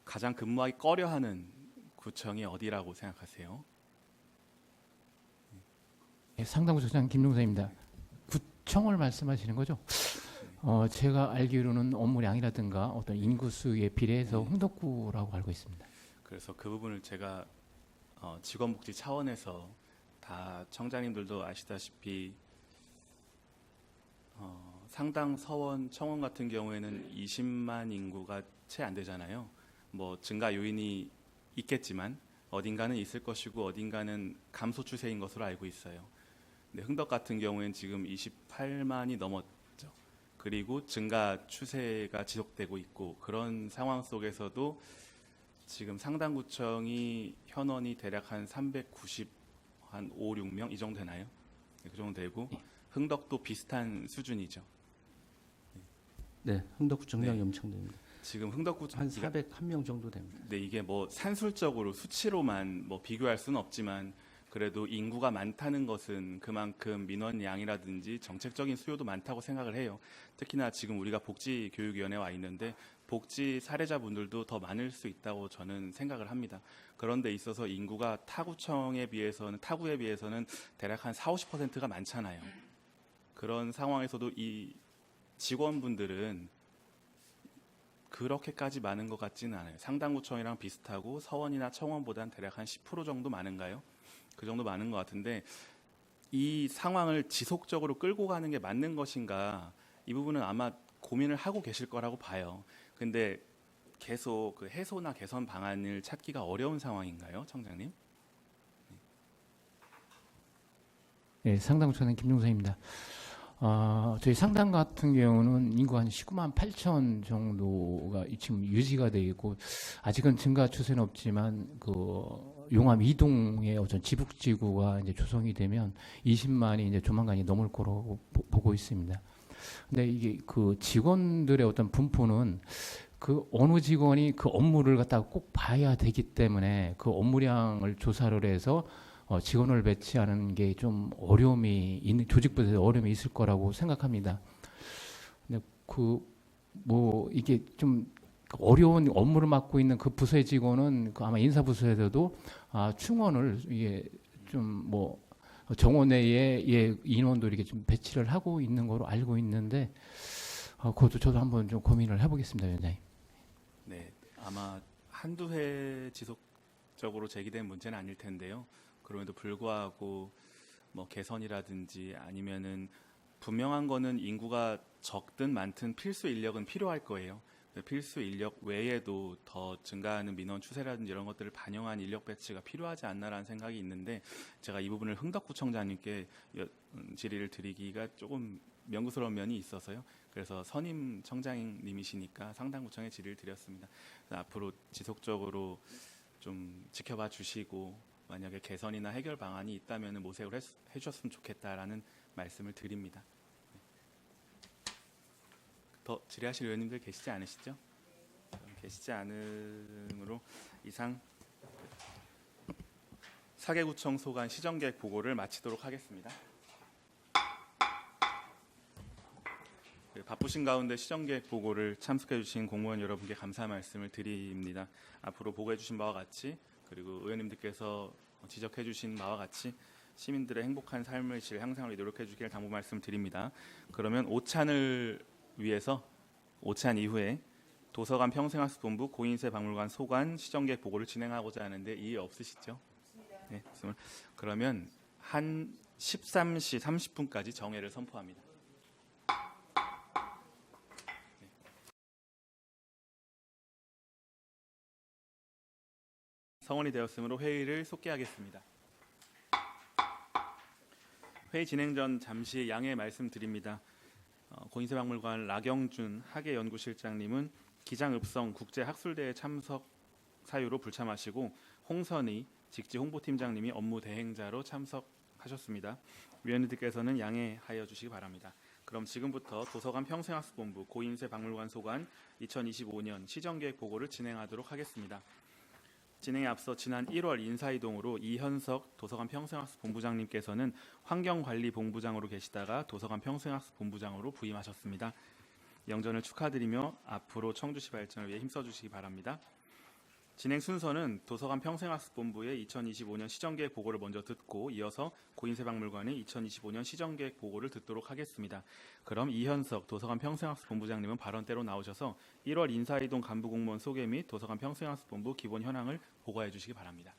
가장 근무하기 꺼려하는 구청이 어디라고 생각하세요? 네, 상당구청장 김종사입니다. 구청을 말씀하시는 거죠? 제가 알기로는 업무량이라든가 어떤 인구수에 비례해서 흥덕구라고 알고 있습니다. 그래서 그 부분을 제가 직원복지 차원에서 다 청장님들도 아시다시피 상당, 서원, 청원 같은 경우에는 20만 인구가 채 안 되잖아요. 뭐 증가 요인이 있겠지만 어딘가는 있을 것이고 어딘가는 감소 추세인 것으로 알고 있어요. 근데 흥덕 같은 경우에는 지금 28만이 넘었죠. 그리고 증가 추세가 지속되고 있고 그런 상황 속에서도 지금 상당구청이 현원이 대략 한 390, 한 5, 6명 이 정도 되나요? 네, 그 정도 되고 흥덕도 비슷한 수준이죠. 네, 흥덕구청장 네. 염창동입니다. 지금 흥덕구청 한 401명 정도 됩니다. 네, 이게 뭐 산술적으로 수치로만 뭐 비교할 수는 없지만 그래도 인구가 많다는 것은 그만큼 민원 양이라든지 정책적인 수요도 많다고 생각을 해요. 특히나 지금 우리가 복지교육위원회에 와 있는데 복지 사례자분들도 더 많을 수 있다고 저는 생각을 합니다. 그런데 있어서 인구가 타구에 비해서는 대략 한 40~50%가 많잖아요. 그런 상황에서도 이 직원분들은 그렇게까지 많은 것 같지는 않아요. 상당구청이랑 비슷하고 서원이나 청원보다는 대략 한 10% 정도 많은가요? 그 정도 많은 것 같은데 이 상황을 지속적으로 끌고 가는 게 맞는 것인가, 이 부분은 아마 고민을 하고 계실 거라고 봐요. 근데 계속 그 해소나 개선 방안을 찾기가 어려운 상황인가요, 청장님? 네, 상당구청장 김종사입니다. 저희 상당 같은 경우는 인구 한 19만 8천 정도가 지금 유지가 되어 있고 아직은 증가 추세는 없지만 그 용암 이동의 어떤 지북지구가 이제 조성이 되면 20만이 이제 조만간이 넘을 거로 보고 있습니다. 근데 이게 그 직원들의 어떤 분포는 그 어느 직원이 그 업무를 갖다가 꼭 봐야 되기 때문에 그 업무량을 조사를 해서 직원을 배치하는 게 좀 어려움이 있는, 조직부에서 어려움이 있을 거라고 생각합니다. 근데 이게 좀 어려운 업무를 맡고 있는 그 부서의 직원은 아마 인사부서에서도 충원을 이게 좀 정원내에 인원도 이렇게 좀 배치를 하고 있는 거로 알고 있는데 그것도 저도 한번 좀 고민을 해보겠습니다, 위원장님. 네, 아마 한두 해 지속적으로 제기된 문제는 아닐 텐데요. 그럼에도 불구하고 뭐 개선이라든지 아니면은 분명한 거는 인구가 적든 많든 필수 인력은 필요할 거예요. 필수 인력 외에도 더 증가하는 민원 추세라든지 이런 것들을 반영한 인력 배치가 필요하지 않나라는 생각이 있는데 제가 이 부분을 흥덕구청장님께 질의를 드리기가 조금 명구스러운 면이 있어서요. 그래서 선임 청장님이시니까 상당구청에 질의를 드렸습니다. 앞으로 지속적으로 좀 지켜봐 주시고 만약에 개선이나 해결 방안이 있다면 모색을 해주셨으면 좋겠다라는 말씀을 드립니다. 더 질의하실 의원님들 계시지 않으시죠? 계시지 않으므로 이상 사개구청 소관 시정계획 보고를 마치도록 하겠습니다. 바쁘신 가운데 시정계획 보고를 참석해 주신 공무원 여러분께 감사 말씀을 드립니다. 앞으로 보고해 주신 바와 같이 그리고 의원님들께서 지적해 주신 바와 같이 시민들의 행복한 삶의 질 향상을 노력해 주길 당부 말씀드립니다. 그러면 오찬을 위해서 오찬 이후에 도서관 평생학습본부 고인세 박물관 소관 시정계획 보고를 진행하고자 하는데 이의 없으시죠? 네, 그러면 한 13시 30분까지 정회를 선포합니다. 성원이 되었으므로 회의를 속개하겠습니다. 회의 진행 전 잠시 양해 말씀드립니다. 고인세 박물관 라경준 학예연구실장님은 기장읍성 국제학술대회 참석 사유로 불참하시고 홍선희 직지 홍보팀장님이 업무 대행자로 참석하셨습니다. 위원님들께서는 양해하여 주시기 바랍니다. 그럼 지금부터 도서관 평생학습본부 고인세 박물관 소관 2025년 시정계획 보고를 진행하도록 하겠습니다. 진행에 앞서 지난 1월 인사이동으로 이현석 도서관 평생학습 본부장님께서는 환경관리본부장으로 계시다가 도서관 평생학습 본부장으로 부임하셨습니다. 영전을 축하드리며 앞으로 청주시 발전을 위해 힘써주시기 바랍니다. 진행 순서는 도서관 평생학습본부의 2025년 시정계획 보고를 먼저 듣고 이어서 고인세 박물관의 2025년 시정계획 보고를 듣도록 하겠습니다. 그럼 이현석 도서관 평생학습본부장님은 발언대로 나오셔서 1월 인사이동 간부공무원 소개 및 도서관 평생학습본부 기본 현황을 보고해 주시기 바랍니다.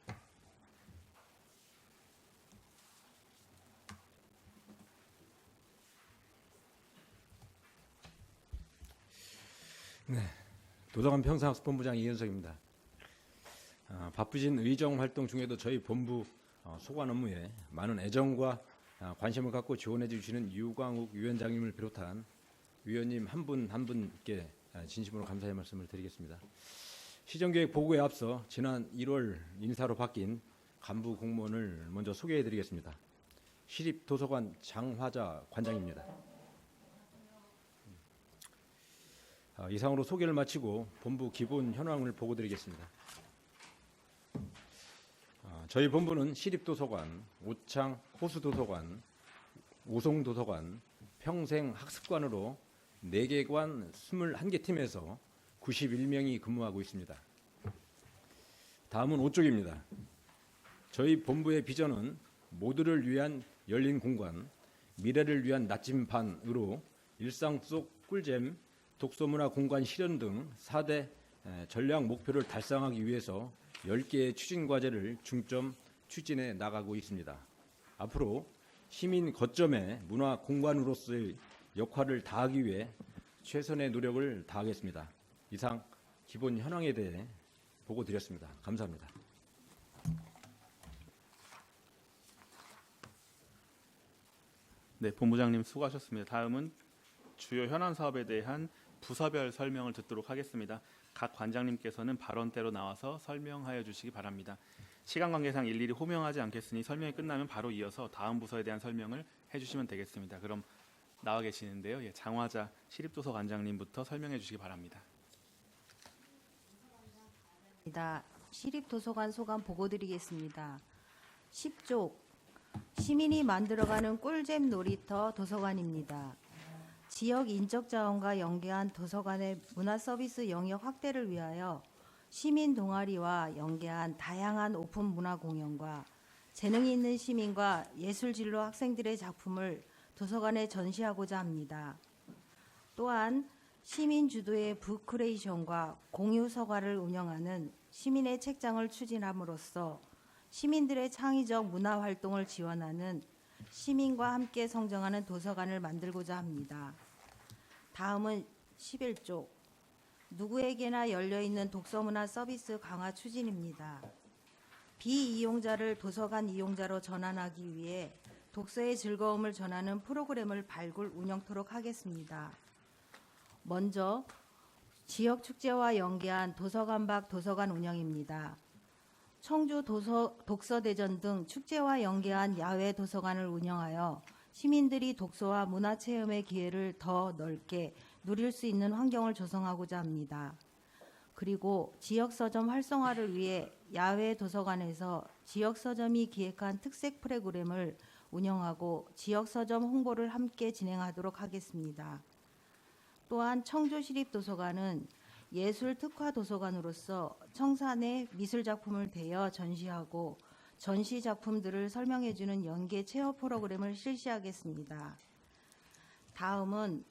도서관 평생학습본부장 이현석입니다. 바쁘신 의정 활동 중에도 저희 본부 소관 업무에 많은 애정과 관심을 갖고 지원해 주시는 유광욱 위원장님을 비롯한 위원님 한 분 한 분께 진심으로 감사의 말씀을 드리겠습니다. 시정계획 보고에 앞서 지난 1월 인사로 바뀐 간부 공무원을 먼저 소개해 드리겠습니다. 시립도서관 장화자 관장입니다. 이상으로 소개를 마치고 본부 기본 현황을 보고 드리겠습니다. 저희 본부는 시립도서관, 오창 호수도서관, 오송도서관, 평생학습관으로 4개관 21개 팀에서 91명이 근무하고 있습니다. 다음은 5쪽입니다. 저희 본부의 비전은 모두를 위한 열린 공간, 미래를 위한 나침반으로 일상 속 꿀잼, 독서문화 공간 실현 등 4대 전략 목표를 달성하기 위해서 10개의 추진 과제를 중점 추진해 나가고 있습니다. 앞으로 시민 거점의 문화 공간으로서의 역할을 다하기 위해 최선의 노력을 다하겠습니다. 이상 기본 현황에 대해 보고 드렸습니다. 감사합니다. 네, 본부장님 수고하셨습니다. 다음은 주요 현안 사업에 대한 부서별 설명을 듣도록 하겠습니다. 각 관장님께서는 발언대로 나와서 설명하여 주시기 바랍니다. 시간 관계상 일일이 호명하지 않겠으니 설명이 끝나면 바로 이어서 다음 부서에 대한 설명을 해주시면 되겠습니다. 그럼 나와 계시는데요. 장화자 시립도서 관장님부터 설명해 주시기 바랍니다. 시립도서관 소관 보고 드리겠습니다. 10쪽 시민이 만들어가는 꿀잼 놀이터 도서관입니다. 지역 인적 자원과 연계한 도서관의 문화 서비스 영역 확대를 위하여 시민 동아리와 연계한 다양한 오픈 문화 공연과 재능이 있는 시민과 예술 진로 학생들의 작품을 도서관에 전시하고자 합니다. 또한 시민 주도의 부크레이션과 공유 서가를 운영하는 시민의 책장을 추진함으로써 시민들의 창의적 문화 활동을 지원하는 시민과 함께 성장하는 도서관을 만들고자 합니다. 다음은 11쪽 누구에게나 열려있는 독서문화 서비스 강화 추진입니다. 비이용자를 도서관 이용자로 전환하기 위해 독서의 즐거움을 전하는 프로그램을 발굴 운영토록 하겠습니다. 먼저 지역 축제와 연계한 도서관 밖 도서관 운영입니다. 청주 독서대전 등 축제와 연계한 야외 도서관을 운영하여 시민들이 독서와 문화체험의 기회를 더 넓게 누릴 수 있는 환경을 조성하고자 합니다. 그리고 지역서점 활성화를 위해 야외 도서관에서 지역서점이 기획한 특색 프로그램을 운영하고 지역서점 홍보를 함께 진행하도록 하겠습니다. 또한 청주시립도서관은 예술 특화 도서관으로서 청산의 미술작품을 대여 전시하고 전시 작품들을 설명해주는 연계 체험 프로그램을 실시하겠습니다. 다음은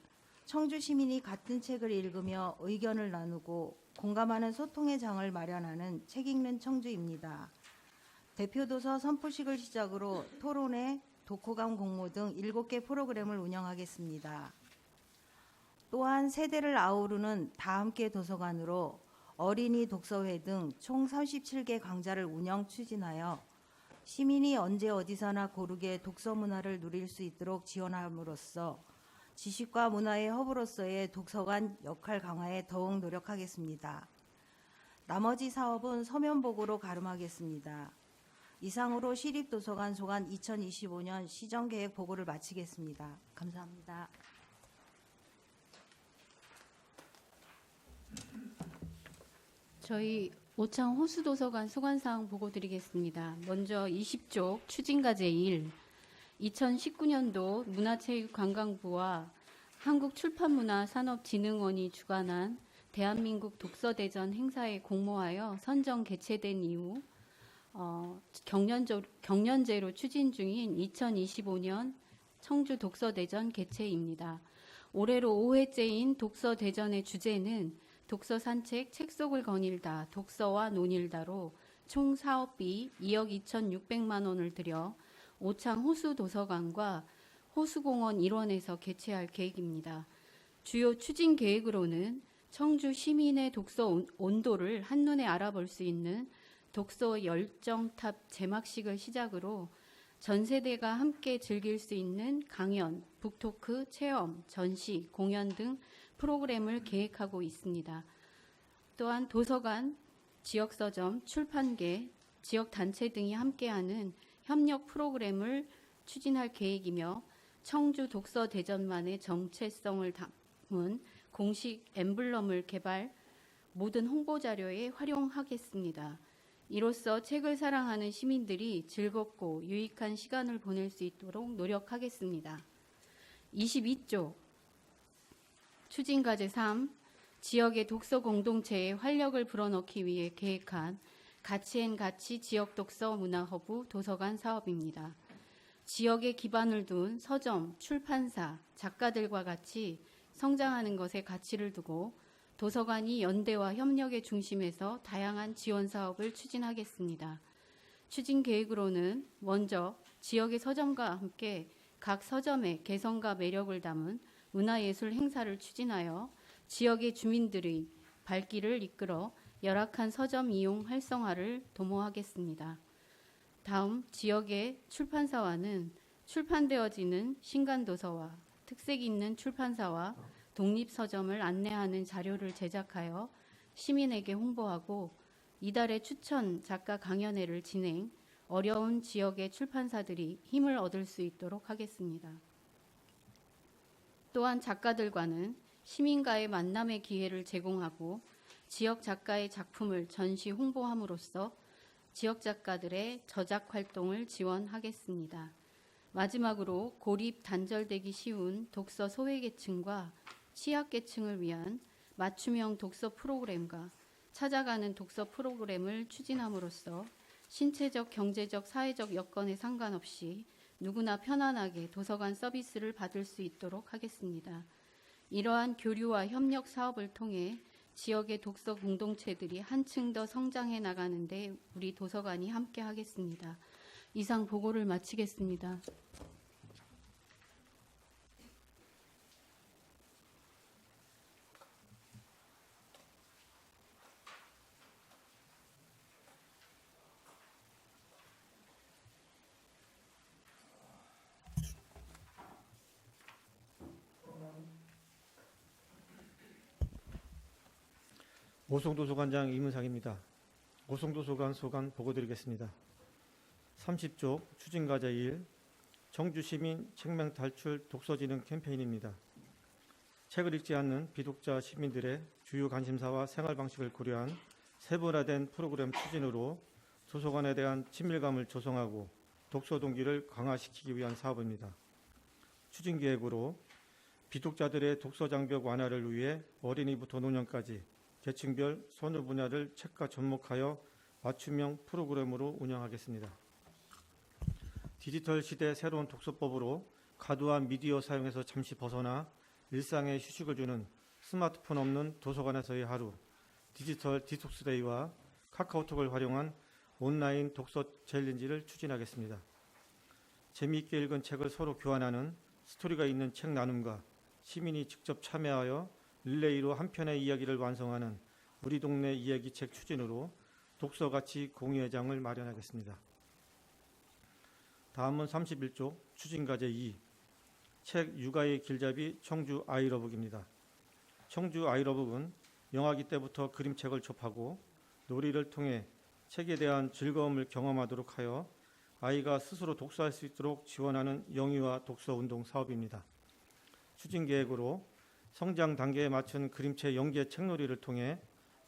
청주 시민이 같은 책을 읽으며 의견을 나누고 공감하는 소통의 장을 마련하는 책 읽는 청주입니다. 대표도서 선포식을 시작으로 토론회, 독후감 공모 등 7개 프로그램을 운영하겠습니다. 또한 세대를 아우르는 다함께 도서관으로 어린이 독서회 등 총 37개 강좌를 운영 추진하여 시민이 언제 어디서나 고르게 독서 문화를 누릴 수 있도록 지원함으로써 지식과 문화의 허브로서의 도서관 역할 강화에 더욱 노력하겠습니다. 나머지 사업은 서면 보고로 가름하겠습니다. 이상으로 시립도서관 소관 2025년 시정계획 보고를 마치겠습니다. 감사합니다. 저희 오창 호수도서관 소관사항 보고 드리겠습니다. 먼저 20쪽 추진과제 1, 2019년도 문화체육관광부와 한국출판문화산업진흥원이 주관한 대한민국 독서대전 행사에 공모하여 선정 개최된 이후 경년제로 추진 중인 2025년 청주 독서대전 개최입니다. 올해로 5회째인 독서대전의 주제는 독서 산책, 책 속을 거닐다, 독서와 논일다로 총 사업비 2억 2,600만 원을 들여 오창 호수도서관과 호수공원 일원에서 개최할 계획입니다. 주요 추진 계획으로는 청주 시민의 독서 온도를 한눈에 알아볼 수 있는 독서 열정탑 제막식을 시작으로 전 세대가 함께 즐길 수 있는 강연, 북토크, 체험, 전시, 공연 등 프로그램을 계획하고 있습니다. 또한 도서관, 지역서점, 출판계, 지역단체 등이 함께하는 협력 프로그램을 추진할 계획이며 청주 독서대전만의 정체성을 담은 공식 엠블럼을 개발, 모든 홍보자료에 활용하겠습니다. 이로써 책을 사랑하는 시민들이 즐겁고 유익한 시간을 보낼 수 있도록 노력하겠습니다. 22조 추진과제 3, 지역의 독서 공동체에 활력을 불어넣기 위해 계획한 가치앤가치 지역 독서 문화 허브 도서관 사업입니다. 지역에 기반을 둔 서점, 출판사, 작가들과 같이 성장하는 것에 가치를 두고 도서관이 연대와 협력의 중심에서 다양한 지원 사업을 추진하겠습니다. 추진 계획으로는 먼저 지역의 서점과 함께 각 서점의 개성과 매력을 담은 문화예술 행사를 추진하여 지역의 주민들의 발길을 이끌어 열악한 서점 이용 활성화를 도모하겠습니다. 다음 지역의 출판사와는 출판되어지는 신간도서와 특색 있는 출판사와 독립서점을 안내하는 자료를 제작하여 시민에게 홍보하고 이달의 추천 작가 강연회를 진행, 어려운 지역의 출판사들이 힘을 얻을 수 있도록 하겠습니다. 또한 작가들과는 시민과의 만남의 기회를 제공하고 지역 작가의 작품을 전시 홍보함으로써 지역 작가들의 저작 활동을 지원하겠습니다. 마지막으로 고립 단절되기 쉬운 독서 소외계층과 취약계층을 위한 맞춤형 독서 프로그램과 찾아가는 독서 프로그램을 추진함으로써 신체적, 경제적, 사회적 여건에 상관없이 누구나 편안하게 도서관 서비스를 받을 수 있도록 하겠습니다. 이러한 교류와 협력 사업을 통해 지역의 독서 공동체들이 한층 더 성장해 나가는 데 우리 도서관이 함께 하겠습니다. 이상 보고를 마치겠습니다. 오송도서관장 이문상입니다. 오송도서관 소관 보고드리겠습니다. 30조 추진과제 1 청주시민 책명 탈출 독서지능 캠페인입니다. 책을 읽지 않는 비독자 시민들의 주요 관심사와 생활 방식을 고려한 세분화된 프로그램 추진으로 도서관에 대한 친밀감을 조성하고 독서 동기를 강화시키기 위한 사업입니다. 추진 계획으로 비독자들의 독서 장벽 완화를 위해 어린이부터 노년까지 계층별 선호 분야를 책과 접목하여 맞춤형 프로그램으로 운영하겠습니다. 디지털 시대 새로운 독서법으로 과도한 미디어 사용에서 잠시 벗어나 일상에 휴식을 주는 스마트폰 없는 도서관에서의 하루, 디지털 디톡스데이와 카카오톡을 활용한 온라인 독서 챌린지를 추진하겠습니다. 재미있게 읽은 책을 서로 교환하는 스토리가 있는 책 나눔과 시민이 직접 참여하여 릴레이로 한 편의 이야기를 완성하는 우리 동네 이야기 책 추진으로 독서가치 공유회장을 마련하겠습니다. 다음은 31조 추진과제 2 책 육아의 길잡이 청주 아이러북입니다. 청주 아이러북은 영아기 때부터 그림책을 접하고 놀이를 통해 책에 대한 즐거움을 경험하도록 하여 아이가 스스로 독서할 수 있도록 지원하는 영유아 독서 운동 사업입니다. 추진 계획으로 성장 단계에 맞춘 그림체 연계 책놀이를 통해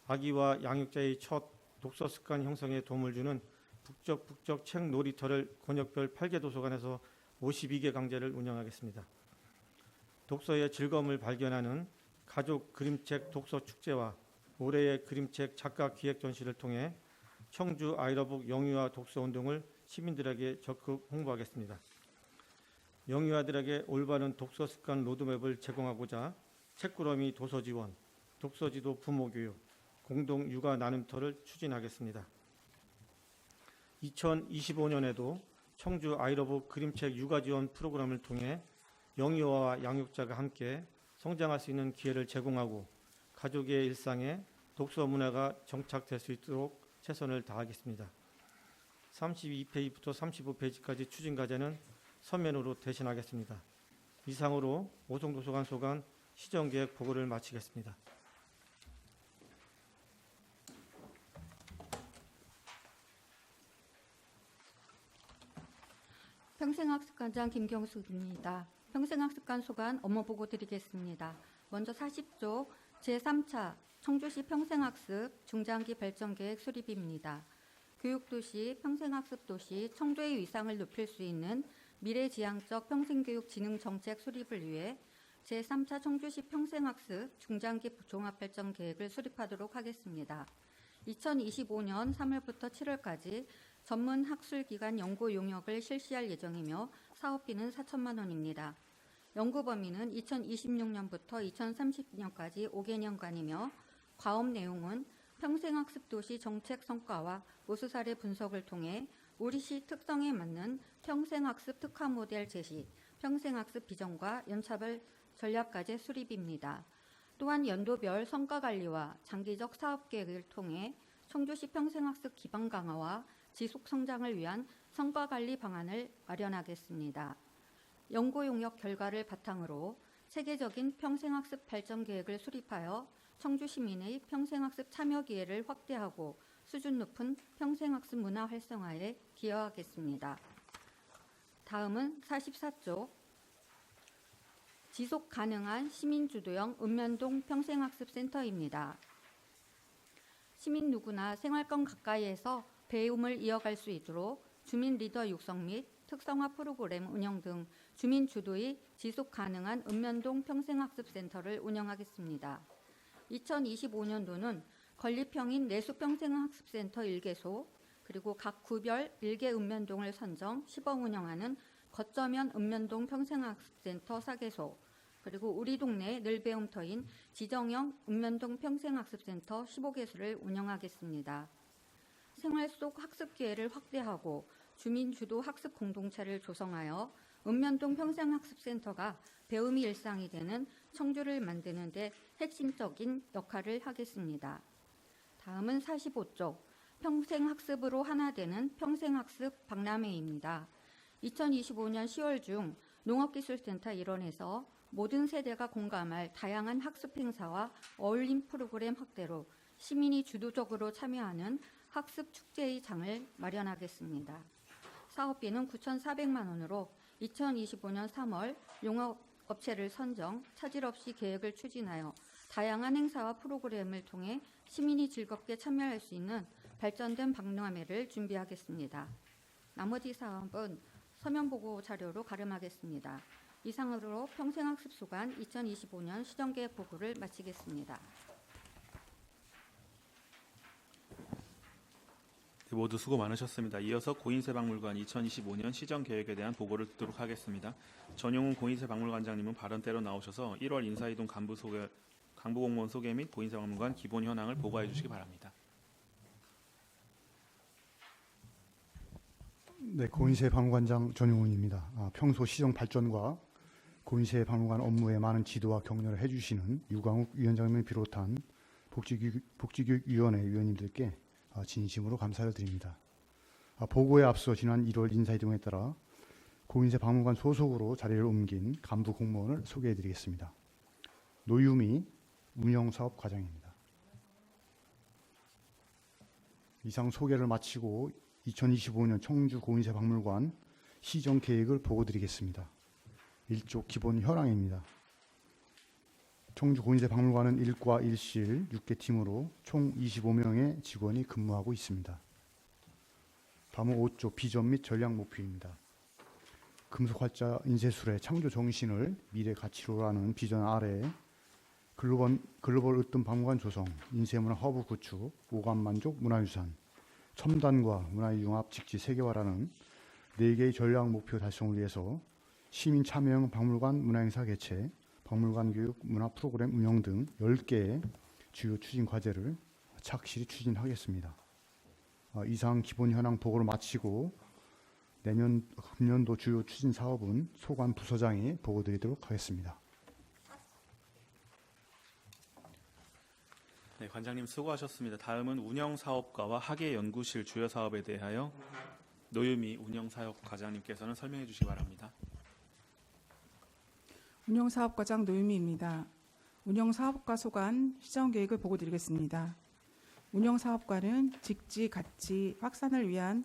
아기와 양육자의 첫 독서 습관 형성에 도움을 주는 북적 책 놀이터를 권역별 8개 도서관에서 52개 강좌를 운영하겠습니다. 독서의 즐거움을 발견하는 가족 그림책 독서 축제와 올해의 그림책 작가 기획 전시를 통해 청주 아이러북 영유아 독서 운동을 시민들에게 적극 홍보하겠습니다. 영유아들에게 올바른 독서 습관 로드맵을 제공하고자 책꾸러미 도서 지원, 독서지도 부모 교육, 공동 육아 나눔터를 추진하겠습니다. 2025년에도 청주 아이러북 그림책 육아 지원 프로그램을 통해 영유아와 양육자가 함께 성장할 수 있는 기회를 제공하고 가족의 일상에 독서 문화가 정착될 수 있도록 최선을 다하겠습니다. 32페이지부터 35페이지까지 추진 과제는 서면으로 대신하겠습니다. 이상으로 오송도서관 소관 시정계획 보고를 마치겠습니다. 평생학습관장 김경숙입니다. 평생학습관 소관 업무 보고 드리겠습니다. 먼저 40조 제3차 청주시 평생학습 중장기 발전계획 수립입니다. 교육도시, 평생학습도시, 청주의 위상을 높일 수 있는 미래지향적 평생교육 진흥 정책 수립을 위해 제3차 청주시 평생학습 중장기 종합발전계획을 수립하도록 하겠습니다. 2025년 3월부터 7월까지 전문 학술기관 연구 용역을 실시할 예정이며 사업비는 4천만 원입니다. 연구 범위는 2026년부터 2030년까지 5개년간이며 과업 내용은 평생학습도시 정책 성과와 모수 사례 분석을 통해 우리시 특성에 맞는 평생학습 특화 모델 제시, 평생학습 비전과 연차별 전략과제 수립입니다. 또한 연도별 성과관리와 장기적 사업계획을 통해 청주시 평생학습 기반 강화와 지속 성장을 위한 성과관리 방안을 마련하겠습니다. 연구 용역 결과를 바탕으로 체계적인 평생학습 발전 계획을 수립하여 청주 시민의 평생학습 참여 기회를 확대하고 수준 높은 평생학습 문화 활성화에 기여하겠습니다. 다음은 44조 지속 가능한 시민주도형 읍면동 평생학습센터입니다. 시민 누구나 생활권 가까이에서 배움을 이어갈 수 있도록 주민 리더 육성 및 특성화 프로그램 운영 등 주민 주도의 지속 가능한 읍면동 평생학습센터를 운영하겠습니다. 2025년도는 건립형인 내수평생학습센터 1개소, 그리고 각 구별 1개 읍면동을 선정, 시범 운영하는 거점형 읍면동 평생학습센터 4개소, 그리고 우리 동네 늘배움터인 지정형 읍면동 평생학습센터 15개소를 운영하겠습니다. 생활 속 학습 기회를 확대하고 주민 주도 학습 공동체를 조성하여 읍면동 평생학습센터가 배움이 일상이 되는 청주를 만드는 데 핵심적인 역할을 하겠습니다. 다음은 45조 평생학습으로 하나 되는 평생학습 박람회입니다. 2025년 10월 중 농업기술센터 일원에서 모든 세대가 공감할 다양한 학습 행사와 어울림 프로그램 확대로 시민이 주도적으로 참여하는 학습 축제의 장을 마련하겠습니다. 사업비는 9,400만 원으로 2025년 3월 용역업체를 선정, 차질 없이 계획을 추진하여 다양한 행사와 프로그램을 통해 시민이 즐겁게 참여할 수 있는 발전된 박람회를 준비하겠습니다. 나머지 사업은 서면 보고 자료로 가름하겠습니다. 이상으로 평생학습소관 2025년 시정계획 보고를 마치겠습니다. 네, 모두 수고 많으셨습니다. 이어서 고인세박물관 2025년 시정 계획에 대한 보고를 듣도록 하겠습니다. 전용훈 고인세박물관장님은 발언대로 나오셔서 1월 인사이동 간부 공무원 소개 및 고인세박물관 기본 현황을 보고해 주시기 바랍니다. 네, 고인세박물관장 전용훈입니다. 평소 시정 발전과 고인세박물관 업무에 많은 지도와 격려를 해주시는 유광욱 위원장님을 비롯한 복지교육위원회 위원님들께 진심으로 감사를 드립니다. 보고에 앞서 지난 1월 인사이동에 따라 고인세박물관 소속으로 자리를 옮긴 간부 공무원을 소개해드리겠습니다. 노유미 운영사업과장입니다. 이상 소개를 마치고 2025년 청주 고인세박물관 시정 계획을 보고드리겠습니다. 1조 기본 현황입니다. 청주 고인세박물관은 1과 1실 6개 팀으로 총 25명의 직원이 근무하고 있습니다. 다음은 5조 비전 및 전략 목표입니다. 금속활자 인쇄술의 창조 정신을 미래 가치로라는 비전 아래에 글로벌 으뜸 박물관 조성, 인쇄문화 허브 구축, 오감만족 문화유산, 첨단과 문화의 융합 직지 세계화라는 4개의 전략 목표 달성을 위해서 시민 참여형 박물관 문화행사 개최, 박물관 교육 문화 프로그램 운영 등 10개의 주요 추진 과제를 착실히 추진하겠습니다. 이상 기본 현황 보고를 마치고 금년도 주요 추진 사업은 소관 부서장이 보고드리도록 하겠습니다. 네, 관장님 수고하셨습니다. 다음은 운영사업과와 학예연구실 주요 사업에 대하여 노유미 운영사업과장님께서는 설명해 주시기 바랍니다. 운영사업과장 노유미입니다. 운영사업과 소관 시정계획을 보고드리겠습니다. 운영사업과는 직지 가치 확산을 위한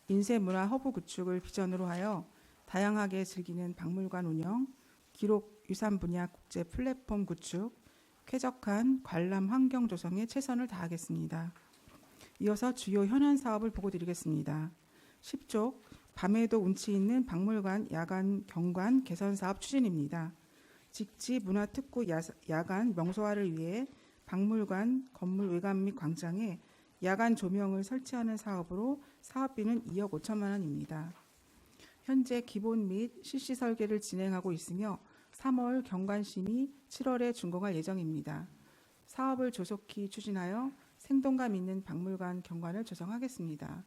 인쇄문화 허브 구축을 비전으로 하여 다양하게 즐기는 박물관 운영, 기록 유산 분야 국제 플랫폼 구축, 쾌적한 관람 환경 조성에 최선을 다하겠습니다. 이어서 주요 현안 사업을 보고드리겠습니다. 10조 밤에도 운치 있는 박물관 야간 경관 개선 사업 추진입니다. 직지 문화특구 야간 명소화를 위해 박물관 건물 외관 및 광장에 야간 조명을 설치하는 사업으로 사업비는 2억 5천만 원입니다. 현재 기본 및 실시 설계를 진행하고 있으며 3월 경관심의 7월에 준공할 예정입니다. 사업을 조속히 추진하여 생동감 있는 박물관 경관을 조성하겠습니다.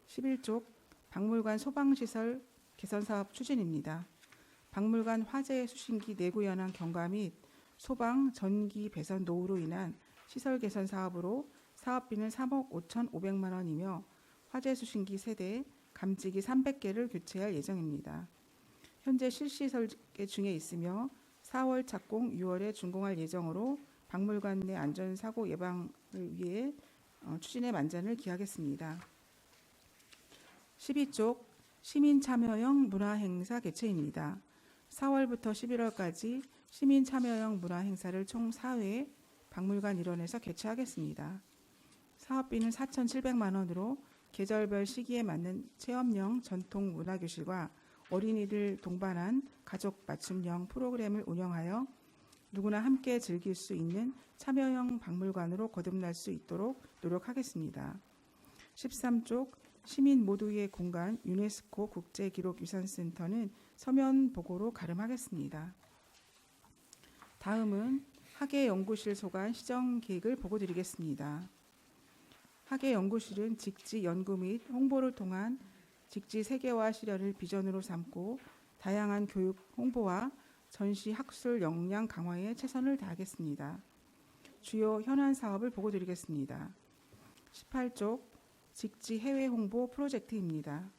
11조 박물관 소방시설 개선 사업 추진입니다. 박물관 화재 수신기 내구 현황 경과 및 소방 전기 배선 노후로 인한 시설 개선 사업으로 사업비는 3억 5,500만 원이며 화재 수신기 세대, 감지기 300개를 교체할 예정입니다. 현재 실시 설계 중에 있으며 4월 착공, 6월에 준공할 예정으로 박물관 내 안전사고 예방을 위해 추진의 만전을 기하겠습니다. 12조 시민참여형 문화행사 개최입니다. 4월부터 11월까지 시민참여형 문화행사를 총 4회 박물관 일원에서 개최하겠습니다. 사업비는 4,700만 원으로 계절별 시기에 맞는 체험형 전통 문화교실과 어린이를 동반한 가족 맞춤형 프로그램을 운영하여 누구나 함께 즐길 수 있는 참여형 박물관으로 거듭날 수 있도록 노력하겠습니다. 13조 시민 모두의 공간 유네스코 국제기록유산센터는 서면 보고로 가름하겠습니다. 다음은 학예연구실 소관 시정 계획을 보고드리겠습니다. 학예연구실은 직지 연구 및 홍보를 통한 직지 세계화 실현을 비전으로 삼고 다양한 교육 홍보와 전시 학술 역량 강화에 최선을 다하겠습니다. 주요 현안 사업을 보고드리겠습니다. 18조 직지 해외 홍보 프로젝트입니다.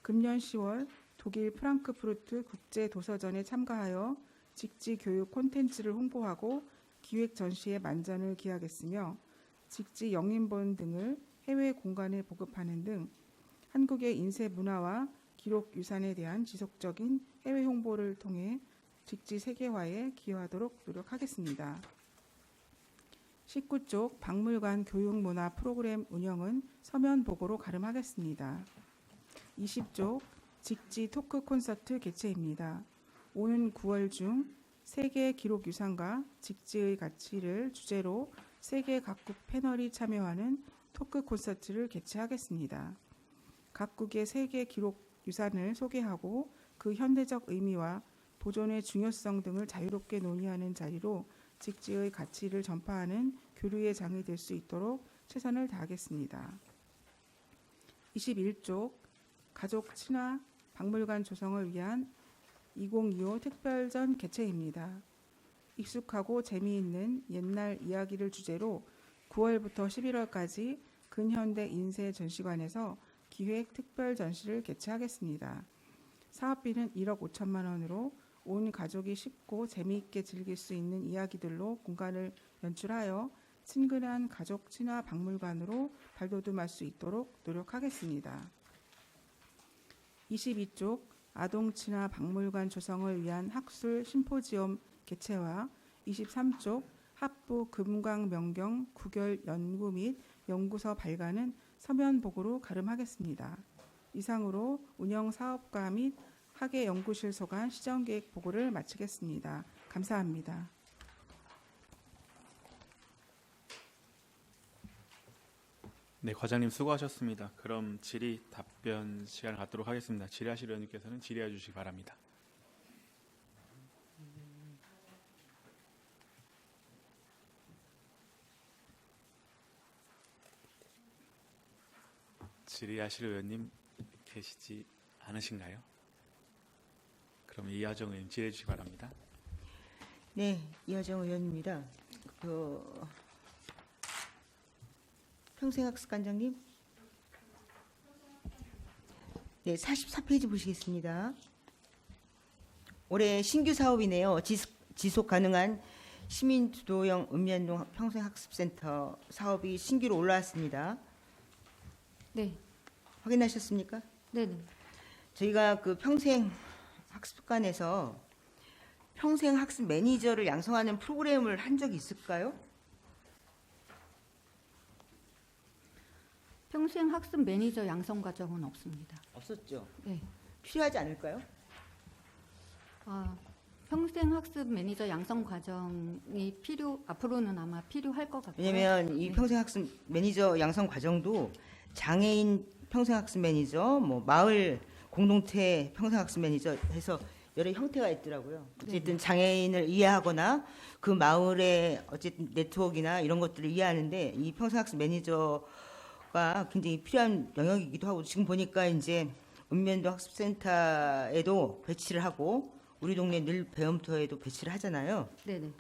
금년 10월 독일 프랑크푸르트 국제도서전에 참가하여 직지 교육 콘텐츠를 홍보하고 기획 전시에 만전을 기하겠으며 직지 영인본 등을 해외 공간에 보급하는 등 한국의 인쇄 문화와 기록 유산에 대한 지속적인 해외 홍보를 통해 직지 세계화에 기여하도록 노력하겠습니다. 19쪽 박물관 교육문화 프로그램 운영은 서면 보고로 가름하겠습니다. 20쪽 직지 토크 콘서트 개최입니다. 오는 9월 중 세계 기록 유산과 직지의 가치를 주제로 세계 각국 패널이 참여하는 토크 콘서트를 개최하겠습니다. 각국의 세계 기록 유산을 소개하고 그 현대적 의미와 보존의 중요성 등을 자유롭게 논의하는 자리로 직지의 가치를 전파하는 교류의 장이 될 수 있도록 최선을 다하겠습니다. 21쪽 가족 친화 박물관 조성을 위한 2025 특별전 개최입니다. 익숙하고 재미있는 옛날 이야기를 주제로 9월부터 11월까지 근현대 인쇄 전시관에서 기획 특별 전시를 개최하겠습니다. 사업비는 1억 5천만 원으로 온 가족이 쉽고 재미있게 즐길 수 있는 이야기들로 공간을 연출하여 친근한 가족 친화 박물관으로 발돋움할 수 있도록 노력하겠습니다. 22쪽 아동 친화 박물관 조성을 위한 학술 심포지엄 개최와 23쪽 합부 금강 명경 구결 연구 및 연구서 발간은 서면 보고로 가름하겠습니다. 이상으로 운영 사업과 및 학예 연구실 소관 시정계획 보고를 마치겠습니다. 감사합니다. 네, 과장님 수고하셨습니다. 그럼 질의 답변 시간을 갖도록 하겠습니다. 질의하실 의원님께서는 질의해 주시기 바랍니다. 질의하실 의원님 계시지 않으신가요? 그럼 이하정 의원님 질의해 주시기 바랍니다. 네, 이하정 의원입니다. 평생학습관장님. 네, 44페이지 보시겠습니다. 올해 신규 사업이네요. 지속 가능한 시민 주도형 읍면동 평생학습센터 사업이 신규로 올라왔습니다. 네. 확인하셨습니까? 네네. 저희가 그 평생학습관에서 평생학습 매니저를 양성하는 프로그램을 한 적이 있을까요? 평생 학습 매니저 양성 과정은 없습니다. 없었죠. 네. 필요하지 않을까요? 평생 학습 매니저 양성 과정이 앞으로는 아마 필요할 것 같고요. 왜냐하면 이 네. 평생학습 매니저 양성 과정도 장애인 평생학습 매니저, 뭐 마을 공동체 평생학습 매니저 해서 여러 형태가 있더라고요. 어쨌든 장애인을 이해하거나 그 마을의 어쨌든 네트워크나 이런 것들을 이해하는데 이 평생학습 매니저가 굉장히 필요한 영역이기도 하고 지금 보니까 이제 읍면동 학습센터에도 배치를 하고 우리 동네 늘 배움터에도 배치를 하잖아요. 네네.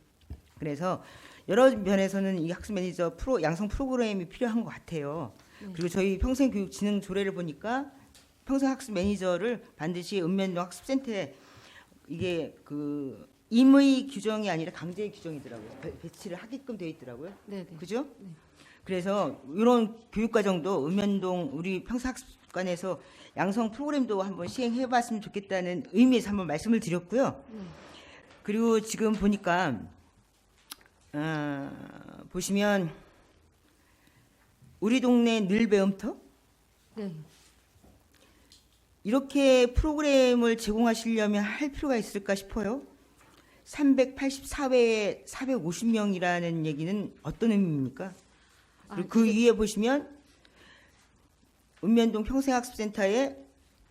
그래서 여러 면에서는 이 학습 매니저 양성 프로그램이 필요한 것 같아요. 네. 그리고 저희 평생교육진흥 조례를 보니까 평생학습 매니저를 반드시 읍면동 학습센터에 이게 그 임의 규정이 아니라 강제의 규정이더라고요. 배치를 하게끔 되어 있더라고요. 네네. 그죠? 네. 그래서 이런 교육과정도 읍면동 우리 평생학습관에서 양성 프로그램도 한번 시행해봤으면 좋겠다는 의미에서 한번 말씀을 드렸고요. 네. 그리고 지금 보니까 보시면 우리 동네 늘 배움터 네. 이렇게 프로그램을 제공하시려면 할 필요가 있을까 싶어요. 384회에 450명이라는 얘기는 어떤 의미입니까? 그리고 그 위에 보시면 읍면동 평생학습센터에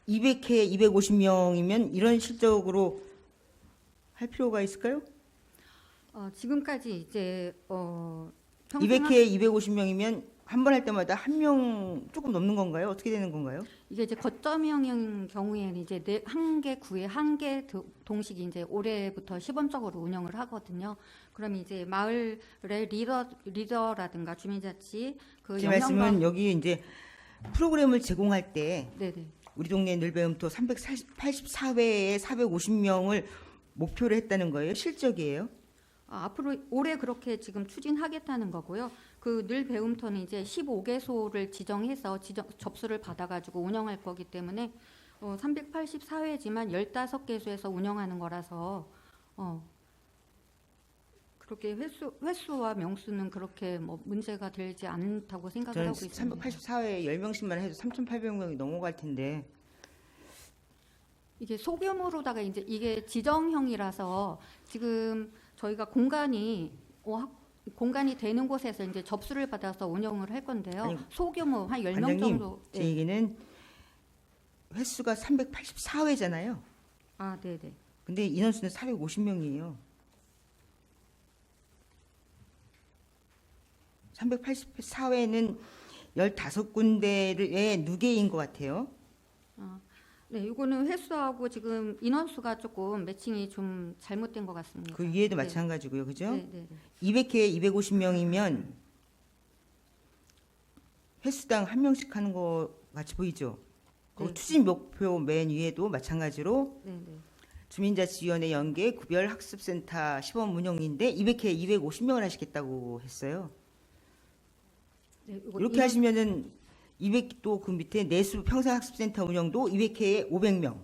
200회에 250명이면 이런 실적으로 할 필요가 있을까요? 지금까지 이제 200회에 250명이면 한 번 할 때마다 한 명 조금 넘는 건가요? 어떻게 되는 건가요? 이게 이제 거점형인 경우에는 이제 한 개 구에 한 개 동식이 이제 올해부터 시범적으로 운영을 하거든요. 그럼 이제 마을의 리더라든가 주민자치 제 말씀은 여기 이제 프로그램을 제공할 때 네네. 우리 동네 늘배움터 384회에 450명을 목표로 했다는 거예요? 실적이에요? 앞으로 올해 그렇게 지금 추진하겠다는 거고요. 그 늘 배움터는 이제 15개소를 지정해서 접수를 받아가지고 운영할 거기 때문에 384회지만 15개소에서 운영하는 거라서 그렇게 횟수와 명수는 그렇게 뭐 문제가 되지 않다고 생각을 저는 하고 있습니다. 384회 10명씩만 해도 3,800명이 넘어갈 텐데 이게 소규모로다가 이제 이게 지정형이라서 지금 저희가 공간이 되는 곳에서 이제 접수를 받아서 운영을 할 건데요. 아니, 소규모 한 10명 관장님, 정도. 제 얘기는 횟수가 384회잖아요. 아, 네네. 근데 인원수는 450명이에요. 384회는 15군데의 누계인 것 같아요. 네, 이거는 횟수하고 지금 인원수가 조금 매칭이 좀 잘못된 것 같습니다. 그 위에도 네. 마찬가지고요. 그죠? 네, 네, 네. 200회에 250명이면 횟수당 한 명씩 하는 거 같이 보이죠? 그 네. 추진 목표 맨 위에도 마찬가지로 네, 네. 주민자치위원회 연계 구별 학습센터 시범 운영인데 200회에 250명을 하시겠다고 했어요. 네, 이거 이렇게 하시면은 200도 그 밑에 내수 평생학습센터 운영도 200회에 500명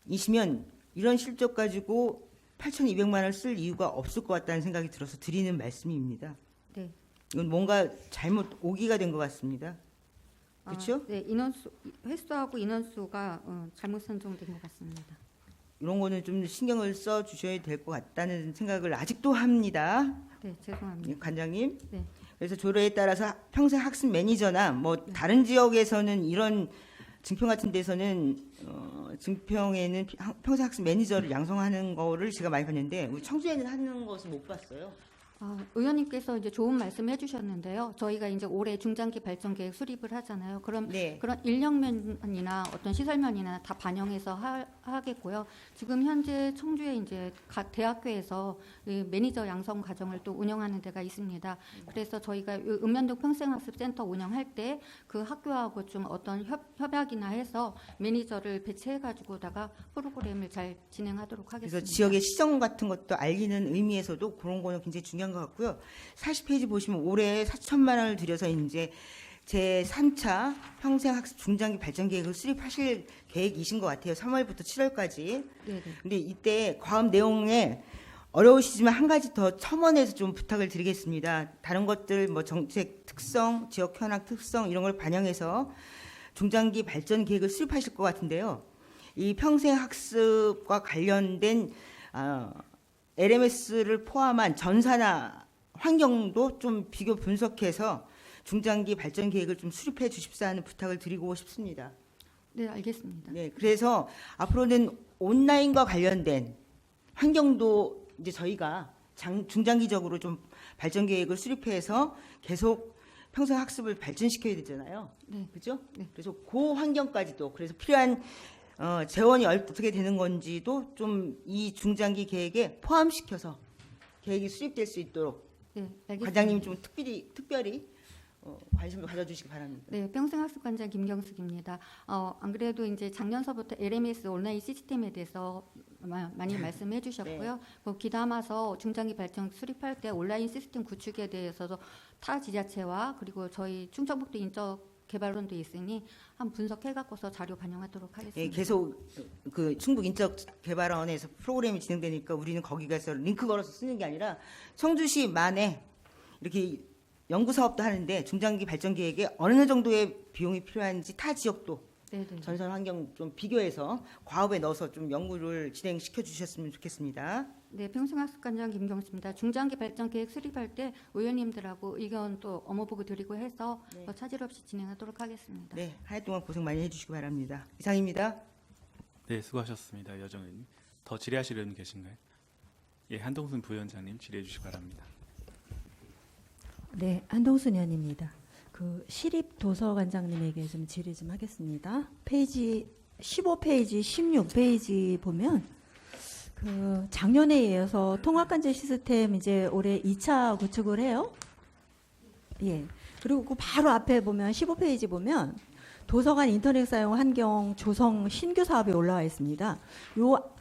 이시면 이런 실적 가지고 8,200만 원을 쓸 이유가 없을 것 같다는 생각이 들어서 드리는 말씀입니다. 네. 이건 뭔가 잘못 오기가 된 것 같습니다. 그렇죠? 네, 횟수하고 인원수가 잘못 산정된 것 같습니다. 이런 거는 좀 신경을 써 주셔야 될 것 같다는 생각을 아직도 합니다. 네, 죄송합니다. 관장님. 네. 그래서 조례에 따라서 평생 학습 매니저나 뭐 다른 지역에서는 이런 증평 같은 데서는 증평에는 평생 학습 매니저를 양성하는 거를 제가 많이 봤는데 우리 청주에는 하는 것을 못 봤어요. 의원님께서 이제 좋은 말씀 해주셨는데요. 저희가 이제 올해 중장기 발전 계획 수립을 하잖아요. 그럼 네. 그런 인력면이나 어떤 시설면이나 다 반영해서 하겠고요. 지금 현재 청주에 이제 각 대학교에서 이 매니저 양성 과정을 또 운영하는 데가 있습니다. 그래서 저희가 읍면동 평생학습센터 운영할 때 그 학교하고 좀 어떤 협약이나 해서 매니저를 배치해가지고다가 프로그램을 잘 진행하도록 하겠습니다. 그래서 지역의 시정 같은 것도 알리는 의미에서도 그런 거는 굉장히 중요한 것 같고요. 40페이지 보시면 올해 4천만 원을 들여서 이제 제 3차 평생학습 중장기 발전 계획을 수립하실 계획이신 것 같아요. 3월부터 7월까지. 네네. 근데 이때 과업 내용에 어려우시지만 한 가지 더 첨언해서 좀 부탁을 드리겠습니다. 다른 것들 뭐 정책 특성, 지역 현황 특성 이런 걸 반영해서 중장기 발전 계획을 수립하실 것 같은데요. 이 평생학습과 관련된 LMS를 포함한 전사나 환경도 좀 비교 분석해서 중장기 발전 계획을 좀 수립해 주십사 하는 부탁을 드리고 싶습니다. 네, 알겠습니다. 네, 그래서 앞으로는 온라인과 관련된 환경도 이제 저희가 중장기적으로 좀 발전 계획을 수립해서 계속 평생 학습을 발전시켜야 되잖아요. 네. 그죠? 네. 그래서 그 환경까지도 그래서 필요한 재원이 어떻게 되는 건지도 좀 이 중장기 계획에 포함시켜서 계획이 수립될 수 있도록 네, 알겠습니다. 과장님이 좀 특별히 관심을 가져주시기 바랍니다. 네, 평생학습관장 김경숙입니다. 안 그래도 이제 작년서부터 LMS 온라인 시스템에 대해서 많이 말씀해 주셨고요. 뭐 기담아서 중장기 발전 수립할 때 온라인 시스템 구축에 대해서도 타 지자체와 그리고 저희 충청북도 인적 개발론도 있으니 한번 분석해 갖고서 자료 반영하도록 하겠습니다. 예, 계속 그 충북 인적 개발원에서 프로그램이 진행되니까 우리는 거기 가서 링크 걸어서 쓰는 게 아니라 청주시 만에 이렇게 연구 사업도 하는데 중장기 발전 계획에 어느 정도의 비용이 필요한지 타 지역도 네네. 전선 환경 좀 비교해서 과업에 넣어서 좀 연구를 진행시켜 주셨으면 좋겠습니다. 네, 평생학습관장 김경수입니다. 중장기 발전 계획 수립할 때 의원님들하고 의견 또 업무보고 드리고 해서 차질 없이 진행하도록 하겠습니다. 네, 한 해 동안 고생 많이 해주시기 바랍니다. 이상입니다. 네, 수고하셨습니다. 여정 의원님. 더 질의하실 분 계신가요? 예, 한동순 부위원장님 질의해 주시기 바랍니다. 네, 한동순 의원입니다. 그 시립도서관장님에게 좀 질의 좀 하겠습니다. 페이지 15페이지, 16페이지 보면 그 작년에 이어서 통합관제 시스템 이제 올해 2차 구축을 해요. 예. 그리고 그 바로 앞에 보면 15페이지 보면 도서관 인터넷 사용 환경 조성 신규 사업이 올라와 있습니다. 요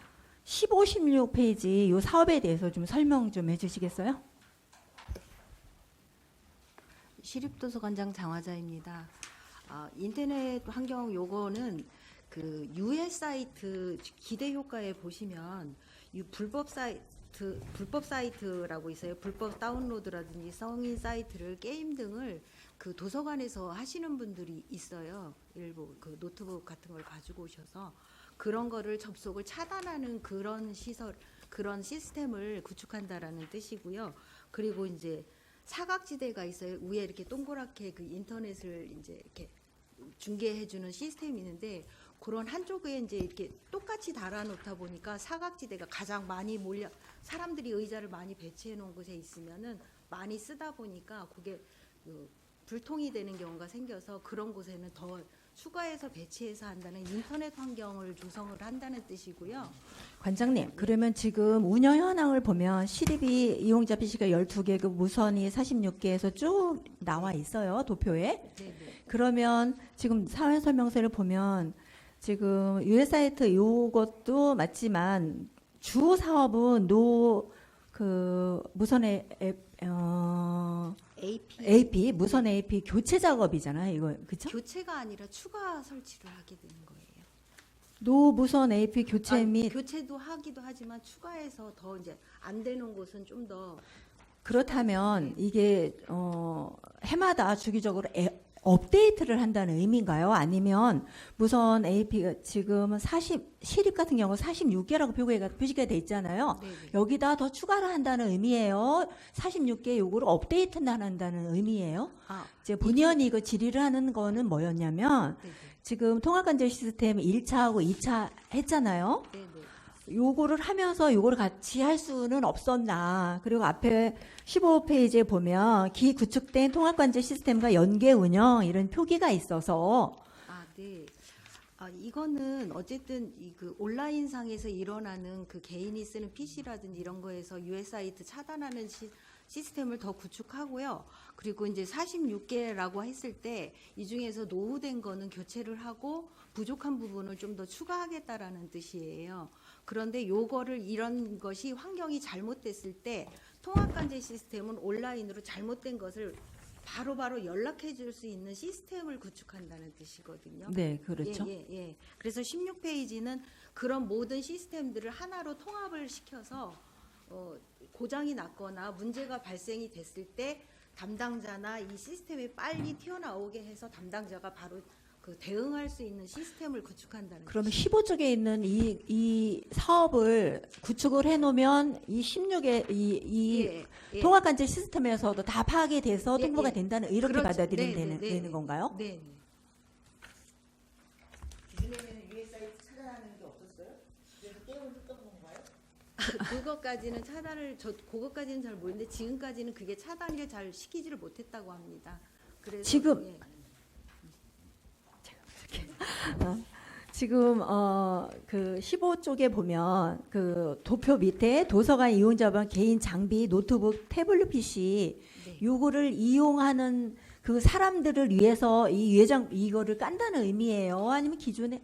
15, 16페이지 요 사업에 대해서 좀 설명 좀 해주시겠어요? 시립도서관장 장화자입니다. 인터넷 환경 요거는 그 유해 사이트 기대 효과에 보시면 이 불법 사이트라고 있어요. 불법 다운로드라든지 성인 사이트를 게임 등을 그 도서관에서 하시는 분들이 있어요. 일부 그 노트북 같은 걸 가지고 오셔서 그런 거를 접속을 차단하는 그런 시설, 그런 시스템을 구축한다라는 뜻이고요. 그리고 이제 사각지대가 있어요. 위에 이렇게 동그랗게 그 인터넷을 이제 이렇게 중계해주는 시스템이 있는데 그런 한쪽에 이제 이렇게 똑같이 달아놓다 보니까 사각지대가 가장 많이 몰려 사람들이 의자를 많이 배치해 놓은 곳에 있으면은 많이 쓰다 보니까 그게 불통이 되는 경우가 생겨서 그런 곳에는 더 추가해서 배치해서 한다는 인터넷 환경을 조성을 한다는 뜻이고요. 관장님, 그러면 지금 운영 현황을 보면 시립이 이용자 PC가 12개, 그 무선이 46개에서 쭉 나와 있어요, 도표에. 네네. 그러면 지금 사회 설명서를 보면 지금 유해 사이트 요것도 맞지만 주 사업은 그 무선의 AP 무선 AP 교체 작업이잖아요, 이거 그렇죠? 교체가 아니라 추가 설치를 하게 되는 거예요. 무선 AP 교체 및 교체도 하기도 하지만 추가해서 더 이제 안 되는 곳은 좀 더 그렇다면 이게 해마다 주기적으로 업데이트를 한다는 의미인가요? 아니면 무선 AP가 지금 시립 같은 경우 46개라고 표시가 돼 있잖아요. 네네. 여기다 더 추가를 한다는 의미예요. 46개 요구를 업데이트는 한다는 의미예요. 이제 본의원이 이거 질의를 하는 거는 뭐였냐면 네네. 지금 통합관제 시스템 1차하고 2차 했잖아요. 네네. 요거를 하면서 요거를 같이 할 수는 없었나. 그리고 앞에 15페이지에 보면 기구축된 통합관제 시스템과 연계 운영 이런 표기가 있어서 네. 이거는 어쨌든 그 온라인 상에서 일어나는 그 개인이 쓰는 PC라든지 이런 거에서 유해 사이트 차단하는 시스템을 더 구축하고요. 그리고 이제 46개라고 했을 때 이 중에서 노후된 거는 교체를 하고 부족한 부분을 좀 더 추가하겠다라는 뜻이에요. 그런데 요거를 이런 것이 환경이 잘못됐을 때 통합관제 시스템은 온라인으로 잘못된 것을 바로바로 연락해 줄 수 있는 시스템을 구축한다는 뜻이거든요. 네, 그렇죠. 예. 그래서 16페이지는 그런 모든 시스템들을 하나로 통합을 시켜서 고장이 났거나 문제가 발생이 됐을 때 담당자나 이 시스템이 빨리 튀어나오게 해서 담당자가 바로 그 대응할 수 있는 시스템을 구축한다는 그러면 15쪽에 있는 이 사업을 구축을 해놓으면 이 16의 이 통합관제 시스템에서도 다 파악이 돼서 통보가 된다는 이렇게 그렇죠. 받아들이면 되는 건가요? 네. 기존에는 유해 사이트 차단하는 게 없었어요? 그래서 게임을 뜯어본 건가요? 그것까지는 그것까지는 잘 모르는데 지금까지는 그게 차단을 잘 시키지를 못했다고 합니다. 그래서 지금 지금 그 15쪽에 보면 그 도표 밑에 도서관 이용자분 개인 장비, 노트북, 태블릿 PC 요거를 이용하는 그 사람들을 위해서 이 유해장 이거를 깐다는 의미예요? 아니면 기존에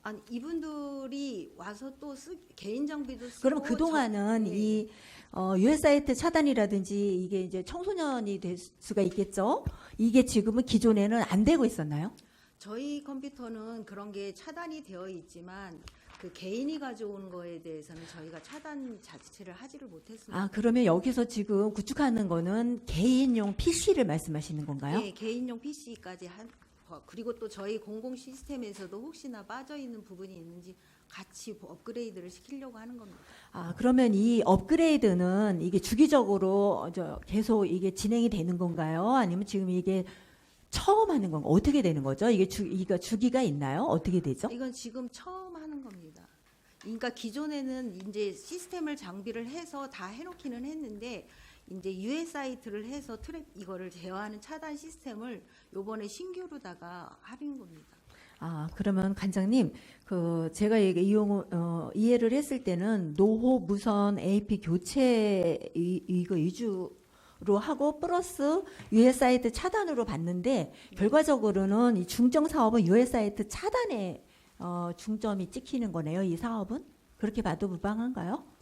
아니 이분들이 와서 또 개인 장비도 쓰고 그러면 그동안은 이 유해 사이트 차단이라든지 이게 이제 청소년이 될 수가 있겠죠? 이게 지금은 기존에는 안 되고 있었나요? 저희 컴퓨터는 그런 게 차단이 되어 있지만 그 개인이 가져오는 거에 대해서는 저희가 차단 자체를 하지를 못했습니다. 그러면 여기서 지금 구축하는 거는 개인용 PC를 말씀하시는 건가요? 네, 개인용 PC까지 그리고 또 저희 공공 시스템에서도 혹시나 빠져 있는 부분이 있는지 같이 업그레이드를 시키려고 하는 겁니다. 그러면 이 업그레이드는 이게 주기적으로 계속 이게 진행이 되는 건가요? 아니면 지금 이게 처음 하는 건가? 어떻게 되는 거죠? 이게 주기가 있나요? 어떻게 되죠? 이건 지금 처음 하는 겁니다. 그러니까 기존에는 이제 시스템을 장비를 해서 다 해놓기는 했는데 이제 유해 사이트를 해서 이거를 제어하는 차단 시스템을 요번에 신규로다가 합인 겁니다. 그러면 관장님, 제가 이해를 했을 때는 노후 무선 AP 교체 이거 위주로 하고 플러스 유해 사이트 차단으로 봤는데 결과적으로는 이 중점 사업은 유해 사이트 차단에 중점이 찍히는 거네요. 이 사업은 그렇게 봐도 무방한가요?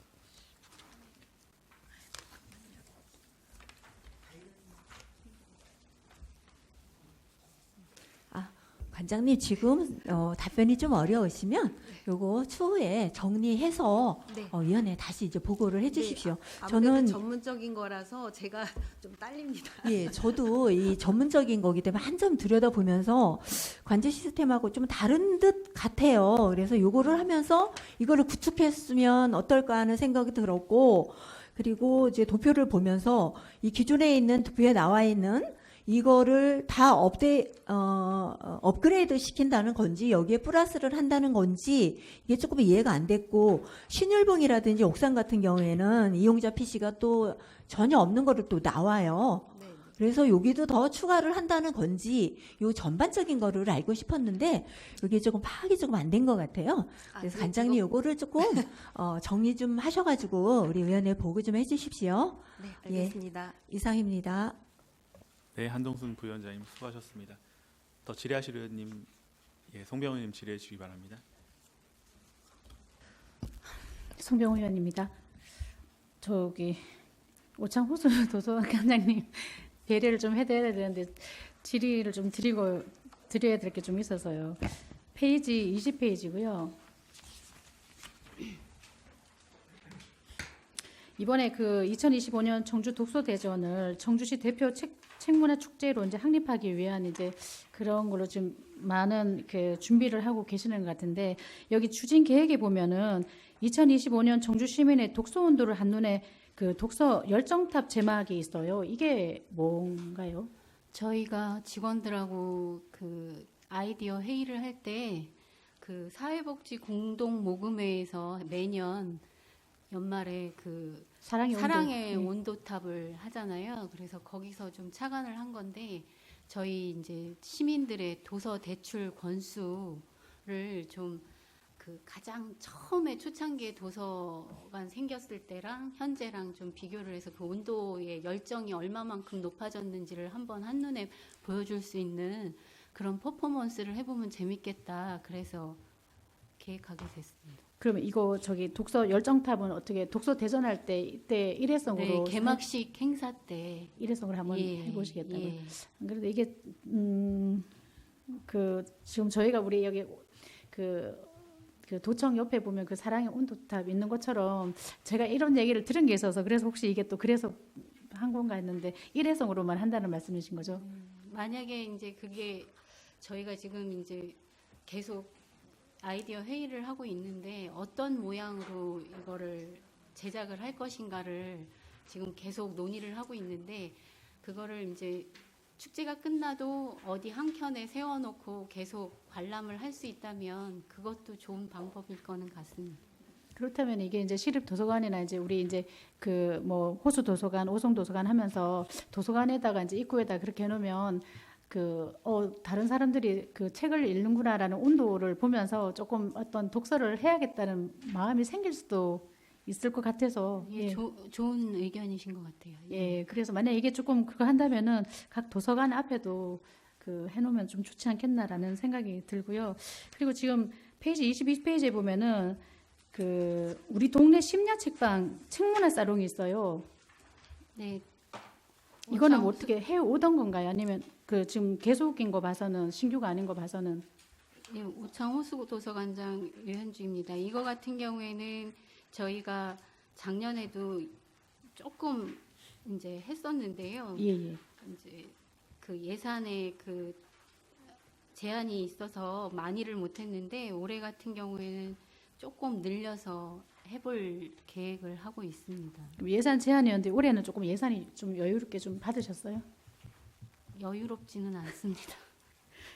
관장님 지금 답변이 좀 어려우시면 요거 추후에 정리해서 네. 위원회에 다시 이제 보고를 해주십시오. 아무래도 저는 전문적인 거라서 제가 좀 딸립니다. 예, 저도 이 전문적인 거기 때문에 한 점 들여다보면서 관제 시스템하고 좀 다른 듯 같아요. 그래서 요거를 하면서 이거를 구축했으면 어떨까 하는 생각이 들었고, 그리고 이제 도표를 보면서 이 기존에 있는 도표에 나와 있는 이거를 다 업그레이드 시킨다는 건지 여기에 플러스를 한다는 건지 이게 조금 이해가 안 됐고, 신율봉이라든지 옥상 같은 경우에는 이용자 PC가 또 전혀 없는 거를 또 나와요. 그래서 여기도 더 추가를 한다는 건지 요 전반적인 거를 알고 싶었는데 여기 조금 파악이 조금 안 된 것 같아요. 그래서 관장님 요거를 조금 정리 좀 하셔가지고 우리 위원회 보고 좀 해주십시오. 네, 알겠습니다. 예, 이상입니다. 네, 한동순 부위원장님 수고하셨습니다. 더 질의하실 의원님, 송병호 의원님 질의해 주시기 바랍니다. 송병호 의원입니다. 저기 오창 호수 도서관장님 배려를 좀 해드려야 되는데 질의를 좀 드려야 될 게 좀 있어서요. 페이지 20페이지고요. 이번에 그 2025년 청주 독서대전을 청주시 대표 책문화 축제로 이제 확립하기 위한 이제 그런 걸로 좀 많은 그 준비를 하고 계시는 것 같은데, 여기 추진 계획에 보면은 2025년 청주 시민의 독서 온도를 한눈에 그 독서 열정탑 제막이 있어요. 이게 뭔가요? 저희가 직원들하고 그 아이디어 회의를 할 때 그 사회복지 공동 모금회에서 매년 연말에 그 사랑의 온도탑을 하잖아요. 그래서 거기서 좀 착안을 한 건데, 저희 이제 시민들의 도서 대출 권수를 좀 그 가장 처음에 초창기에 도서관 생겼을 때랑 현재랑 좀 비교를 해서 그 온도의 열정이 얼마만큼 높아졌는지를 한번 한눈에 보여줄 수 있는 그런 퍼포먼스를 해보면 재밌겠다. 그래서 계획하게 됐습니다. 그러면 이거 저기 독서 열정탑은 어떻게 독서 대전할 때 이때 일회성으로 네, 개막식 행사 때 일회성으로 한번 예, 해보시겠다고요? 예. 안 그래도 이게 그 지금 저희가 우리 여기 그 도청 옆에 보면 그 사랑의 온도탑 있는 것처럼 제가 이런 얘기를 들은 게 있어서 그래서 혹시 이게 또 그래서 한 건가 했는데 일회성으로만 한다는 말씀이신 거죠? 만약에 이제 그게 저희가 지금 이제 계속 아이디어 회의를 하고 있는데 어떤 모양으로 이거를 제작을 할 것인가를 지금 계속 논의를 하고 있는데, 그거를 이제 축제가 끝나도 어디 한 켠에 세워놓고 계속 관람을 할 수 있다면 그것도 좋은 방법일 거는 같습니다. 그렇다면 이게 이제 시립 도서관이나 이제 우리 이제 그 뭐 호수 도서관, 오송 도서관 하면서 도서관에다가 이제 입구에다 그렇게 해놓으면 다른 사람들이 그 책을 읽는구나라는 온도를 보면서 조금 어떤 독서를 해야겠다는 마음이 생길 수도 있을 것 같아서. 예, 좋은 의견이신 것 같아요. 예, 그래서 만약 이게 조금 그거 한다면은 각 도서관 앞에도 그 해놓으면 좀 좋지 않겠나라는 생각이 들고요. 그리고 지금 페이지 22페이지에 보면은 그 우리 동네 심야 책방 책문화 사롱이 있어요. 네. 이거는 뭐 어떻게 해 오던 건가요? 아니면 그 지금 계속인 거 봐서는 신규가 아닌 거 봐서는? 네, 오창 호수 도서관장 유현주입니다. 이거 같은 경우에는 저희가 작년에도 조금 이제 했었는데요. 예. 이제 그 예산에 그 제한이 있어서 많이를 못했는데 올해 같은 경우에는 조금 늘려서 해볼 계획을 하고 있습니다. 예산 제한이었는데 올해는 조금 예산이 좀 여유롭게 좀 받으셨어요? 여유롭지는 않습니다.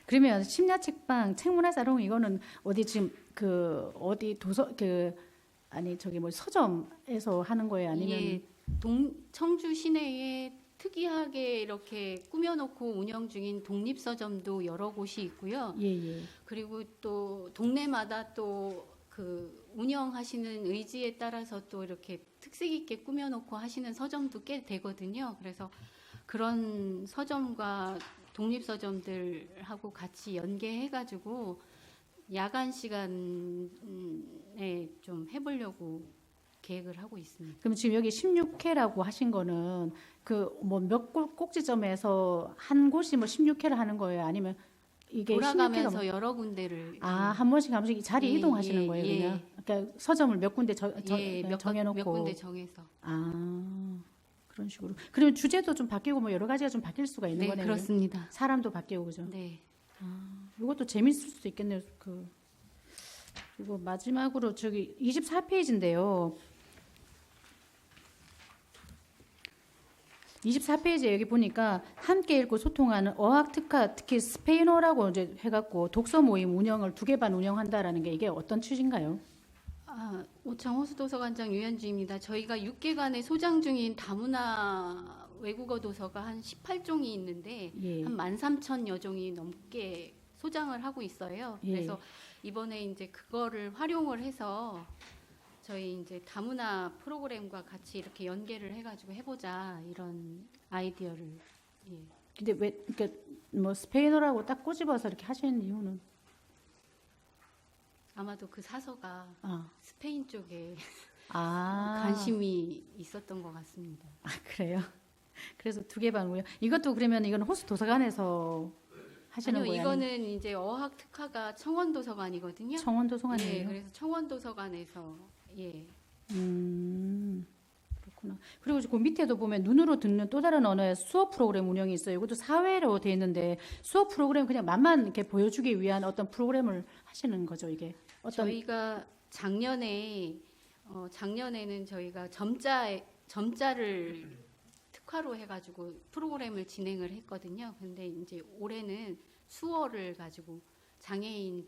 그러면 심야 책방 책문화 사롱 이거는 어디 지금 그 어디 도서 아니 저기 뭐 서점에서 하는 거예요? 아니면 예, 청주 시내에 특이하게 이렇게 꾸며놓고 운영 중인 독립서점도 여러 곳이 있고요. 예. 그리고 또 동네마다 또 그 운영하시는 의지에 따라서 또 이렇게 특색 있게 꾸며놓고 하시는 서점도 꽤 되거든요. 그래서 그런 서점과 독립서점들하고 같이 연계해가지고 야간 시간에 좀 해보려고 계획을 하고 있습니다. 그럼 지금 여기 16회라고 하신 거는 그 뭐 몇 꼭지점에서 한 곳이 뭐 16회를 하는 거예요? 아니면 이게 돌아가면서 16개가 여러 군데를 한 번씩 한 번씩 자리 예, 이동하시는 예, 거예요, 예. 그냥. 그러니까 서점을 몇 군데 정해놓고. 몇 군데 정해서. 그런 식으로. 그러면 주제도 좀 바뀌고 뭐 여러 가지가 좀 바뀔 수가 있는 네, 거네요. 그렇습니다. 사람도 바뀌고 그죠? 네. 이것도 재밌을 수도 있겠네요. 그리고 마지막으로 저기 24페이지인데요. 24페이지에 여기 보니까 함께 읽고 소통하는 어학 특화, 특히 스페인어라고 이제 해갖고 독서 모임 운영을 2개 반 운영한다라는 게 이게 어떤 취지인가요? 오창 호수도서관장 유현주입니다. 저희가 6개관에 소장 중인 다문화 외국어 도서가 한 18종이 있는데 예. 한 13,000여 종이 넘게 소장을 하고 있어요. 예. 그래서 이번에 이제 그거를 활용을 해서 저희 이제 다문화 프로그램과 같이 이렇게 연계를 해가지고 해보자 이런 아이디어를. 예. 근데 왜 그러니까 뭐 스페인어라고 딱 꼬집어서 이렇게 하시는 이유는? 아마도 그 사서가 아. 스페인 쪽에 아. 관심이 있었던 것 같습니다. 그래요? 그래서 2개 반 운영. 이것도 그러면 이건 호수 도서관에서 하시는 아니요, 거예요? 이거는 이제 어학 특화가 청원도서관이거든요. 청원도서관이에요? 네, 그래서 청원도서관에서 예. 그렇구나. 그리고 그 밑에도 보면 눈으로 듣는 또 다른 언어의 수업 프로그램 운영이 있어요. 이것도 사회로 돼 있는데 수업 프로그램 그냥 맛만 이렇게 보여주기 위한 어떤 프로그램을 하시는 거죠, 이게? 저희가 작년에는 저희가 점자를 특화로 해가지고 프로그램을 진행을 했거든요. 근데 이제 올해는 수어를 가지고 장애인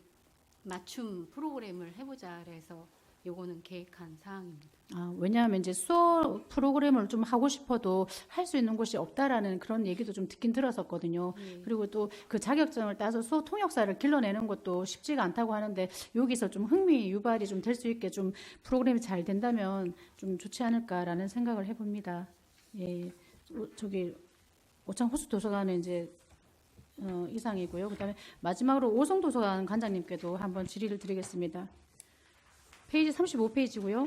맞춤 프로그램을 해보자 그래서 요거는 계획한 사항입니다. 왜냐하면 이제 수업 프로그램을 좀 하고 싶어도 할 수 있는 곳이 없다라는 그런 얘기도 좀 듣긴 들었었거든요. 그리고 또 그 자격증을 따서 수어 통역사를 길러내는 것도 쉽지가 않다고 하는데 여기서 좀 흥미 유발이 좀 될 수 있게 좀 프로그램이 잘 된다면 좀 좋지 않을까라는 생각을 해봅니다. 예, 저기 오창 호수 도서관은 이제 이상이고요. 그다음에 마지막으로 오송 도서관 관장님께도 한번 질의를 드리겠습니다. 페이지 35페이지고요.